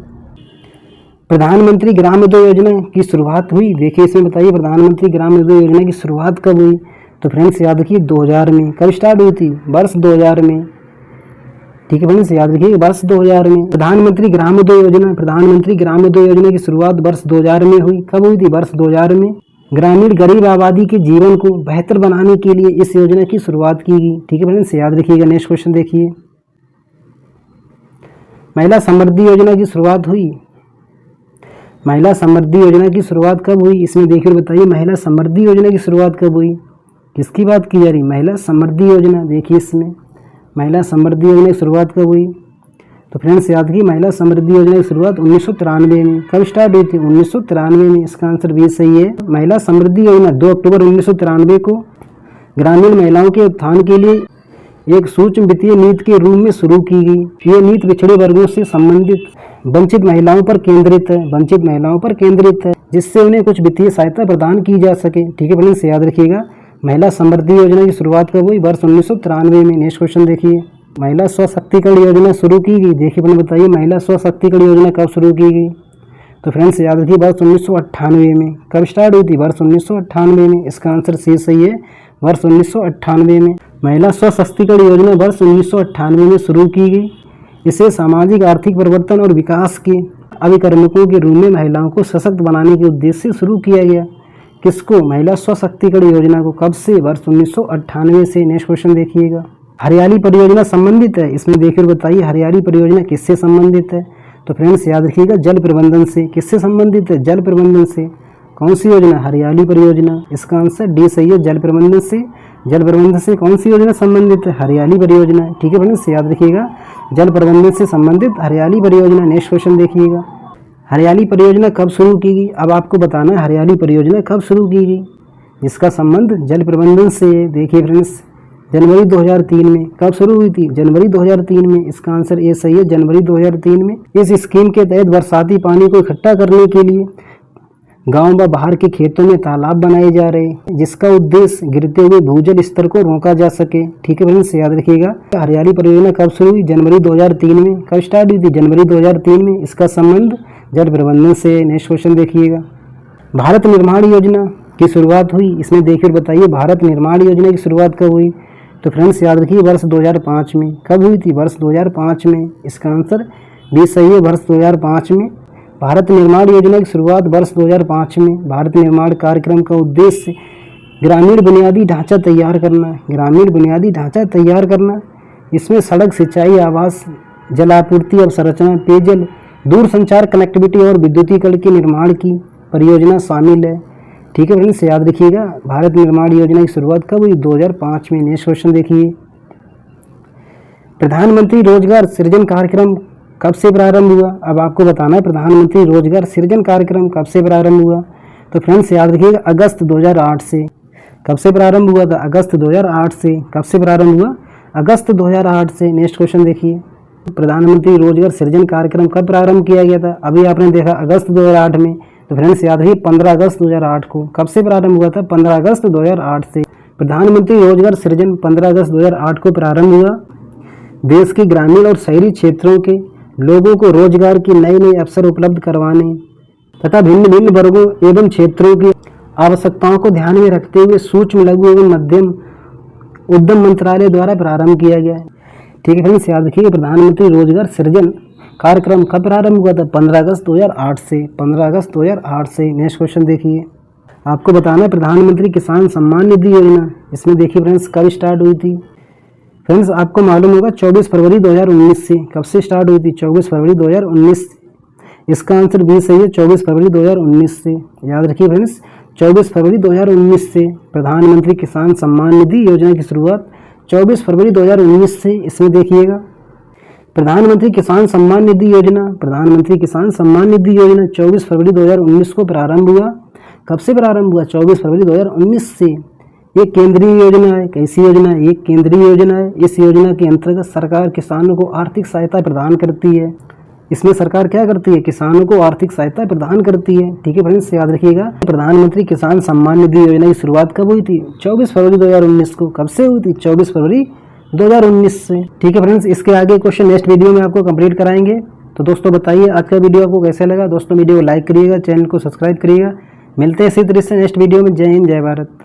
प्रधानमंत्री ग्राम उदय योजना की शुरुआत हुई? देखिए इसमें बताइए प्रधानमंत्री ग्राम उदय योजना की शुरुआत कब हुई? तो फ्रेंड्स याद रखिए 2000 में। कब स्टार्ट हुई थी? वर्ष 2000 में। ठीक है फ्रेंड्स, याद रखिए वर्ष 2000 में। प्रधानमंत्री ग्राम उदय योजना की शुरुआत वर्ष 2000 में हुई। कब हुई थी? वर्ष 2000 में। ग्रामीण गरीब आबादी के जीवन को बेहतर बनाने के लिए इस योजना की शुरुआत की गई। ठीक है फ्रेंड्स, याद रखिएगा। नेक्स्ट क्वेश्चन देखिए, महिला समृद्धि योजना की शुरुआत हुई? महिला समृद्धि योजना की शुरुआत कब हुई? इसमें देखिए बताइए महिला समृद्धि योजना की शुरुआत कब हुई? किसकी बात की जा रही? महिला समृद्धि योजना। देखिए इसमें महिला समृद्धि योजना की शुरुआत कब हुई? तो फ्रेंड्स याद रखिए महिला समृद्धि योजना की शुरुआत 1993 में। कब स्टार्ट हुई थी? 1993 में। इसका आंसर बी सही है। महिला समृद्धि योजना 2 अक्टूबर 1993 को ग्रामीण महिलाओं के उत्थान के लिए एक सूक्ष्म वित्तीय नीति के रूप में शुरू की गई। ये नीति पिछड़े वर्गों से संबंधित वंचित महिलाओं पर केंद्रित है, वंचित महिलाओं पर केंद्रित है, जिससे उन्हें कुछ वित्तीय सहायता प्रदान की जा सके। ठीक है फ्रेंड्स, याद रखिएगा महिला समृद्धि योजना की शुरुआत कब हुई? वर्ष 1993 में। नेक्स्ट क्वेश्चन देखिए, महिला स्वशक्तिकरण योजना शुरू की गई। देखिए फ्रेंड्स बताइए महिला स्वशक्तिकरण योजना कब शुरू की गई? तो फ्रेंड्स याद रखिए वर्ष 1998 में। कब स्टार्ट हुई थी? वर्ष 1998 में। इसका आंसर सी सही है, वर्ष 1998 में। महिला स्वशक्तिकरण योजना वर्ष 1998 में शुरू की गई। इसे सामाजिक आर्थिक परिवर्तन और विकास के अभिकर्मकों के रूप में महिलाओं को सशक्त बनाने के उद्देश्य से शुरू किया गया। किसको? महिला स्वशक्तिकरण योजना को। कब से? वर्ष 1998 से। नेक्स्ट क्वेश्चन देखिएगा, हरियाली परियोजना संबंधित है। इसमें देखिए बताइए हरियाली परियोजना किससे संबंधित है? तो फ्रेंड्स याद रखिएगा जल प्रबंधन से। किससे संबंधित है? जल प्रबंधन से। कौन सी योजना? हरियाली परियोजना। इसका आंसर डी सही है, जल प्रबंधन से। जल प्रबंधन से कौन सी योजना संबंधित है? हरियाली परियोजना। ठीक है फ्रेंड्स, याद रखिएगा जल प्रबंधन से संबंधित हरियाली परियोजना। नेक्स्ट क्वेश्चन देखिएगा, हरियाली परियोजना कब शुरू की गई? अब आपको बताना है हरियाली परियोजना कब शुरू की गई, जिसका संबंध जल प्रबंधन से है। देखिए फ्रेंड्स जनवरी 2003 में। कब शुरू हुई थी? जनवरी 2003 में। इसका आंसर ए सही है, जनवरी 2003 में। इस स्कीम के तहत बरसाती पानी को इकट्ठा करने के लिए गांव व बाहर के खेतों में तालाब बनाए जा रहे हैं, जिसका उद्देश्य गिरते हुए भूजल स्तर को रोका जा सके। ठीक है फ्रेंड्स, याद रखिएगा हरियाली परियोजना कब शुरू हुई? जनवरी 2003 में। कब स्टार्ट हुई थी? जनवरी 2003 में। इसका संबंध जल प्रबंधन से। नेक्स्ट क्वेश्चन देखिएगा, भारत निर्माण योजना की शुरुआत हुई। इसमें देखिए बताइए भारत निर्माण योजना की शुरुआत कब हुई? तो फ्रेंड्स याद रखिए वर्ष 2005 में। कब हुई थी? वर्ष 2005 में। इसका आंसर बी सही है, वर्ष 2005 में। भारत निर्माण योजना की शुरुआत वर्ष 2005 में। भारत निर्माण कार्यक्रम का उद्देश्य ग्रामीण बुनियादी ढांचा तैयार करना। ग्रामीण बुनियादी ढांचा तैयार करना। इसमें सड़क, सिंचाई, आवास, जलापूर्ति अवसंरचना, पेयजल, दूरसंचार कनेक्टिविटी और विद्युतीकरण के निर्माण की परियोजना शामिल है। ठीक है फ्रेंड्स, याद रखिएगा भारत निर्माण योजना की शुरुआत कब हुई? 2005 में। नेक्स्ट क्वेश्चन देखिए, प्रधानमंत्री रोजगार सृजन कार्यक्रम कब से प्रारंभ हुआ? अब आपको बताना है प्रधानमंत्री रोजगार सृजन कार्यक्रम कब से प्रारंभ हुआ? तो फ्रेंड्स याद रखिएगा अगस्त 2008 से। कब से प्रारंभ हुआ था? अगस्त 2008 से। कब से प्रारंभ हुआ? अगस्त 2008 से। नेक्स्ट क्वेश्चन देखिए, प्रधानमंत्री रोजगार सृजन कार्यक्रम कब प्रारंभ किया गया था? अभी आपने देखा अगस्त 2008 में। तो फ्रेंड्स याद रखिए 15 अगस्त 2008 को। कब से प्रारंभ हुआ था? 15 अगस्त 2008 से। प्रधानमंत्री रोजगार सृजन 15 अगस्त 2008 को प्रारंभ हुआ। देश के ग्रामीण और शहरी क्षेत्रों के लोगों को रोजगार के नए नए अवसर उपलब्ध करवाने तथा भिन्न भिन्न वर्गों एवं क्षेत्रों की आवश्यकताओं को ध्यान में रखते हुए सूक्ष्म, लघु एवं मध्यम उद्यम मंत्रालय द्वारा प्रारंभ किया गया है। ठीक है फ्रेंड्स, याद रखिए प्रधानमंत्री रोजगार सृजन कार्यक्रम कब प्रारंभ हुआ था? 15 अगस्त 2008 से। 15 अगस्त 2008 से। नेक्स्ट क्वेश्चन देखिए, आपको बताना है प्रधानमंत्री किसान सम्मान निधि योजना। इसमें देखिए फ्रेंड्स कब स्टार्ट हुई थी? फ्रेंड्स आपको मालूम होगा 24 फरवरी 2019 से। कब से स्टार्ट हुई थी? 24 फरवरी 2019 से। इसका आंसर बी सही है, 24 फरवरी 2019 से। याद रखिए फ्रेंड्स 24 फरवरी 2019 से प्रधानमंत्री किसान सम्मान निधि योजना की शुरुआत 24 फरवरी 2019 से। इसमें देखिएगा प्रधानमंत्री किसान सम्मान निधि योजना, प्रधानमंत्री किसान सम्मान निधि योजना 24 फरवरी 2019 को प्रारंभ हुआ। कब से प्रारंभ हुआ? 24 फरवरी 2019 से। ये केंद्रीय योजना है। कैसी योजना है? ये केंद्रीय योजना है। इस योजना के अंतर्गत सरकार किसानों को आर्थिक सहायता प्रदान करती है। इसमें सरकार क्या करती है? किसानों को आर्थिक सहायता प्रदान करती है। ठीक है फ्रेंड्स, याद रखिएगा प्रधानमंत्री किसान सम्मान निधि योजना की शुरुआत कब हुई थी? 24 फरवरी 2019 को। कब से हुई थी? 24 फरवरी 2019 से। ठीक है फ्रेंड्स, इसके आगे क्वेश्चन नेक्स्ट वीडियो में आपको कंप्लीट कराएंगे। तो दोस्तों बताइए आज का वीडियो आपको कैसा लगा? दोस्तों वीडियो को लाइक करिएगा, चैनल को सब्सक्राइब करिएगा। मिलते हैं इसी तरह से नेक्स्ट वीडियो में। जय हिंद, जय भारत।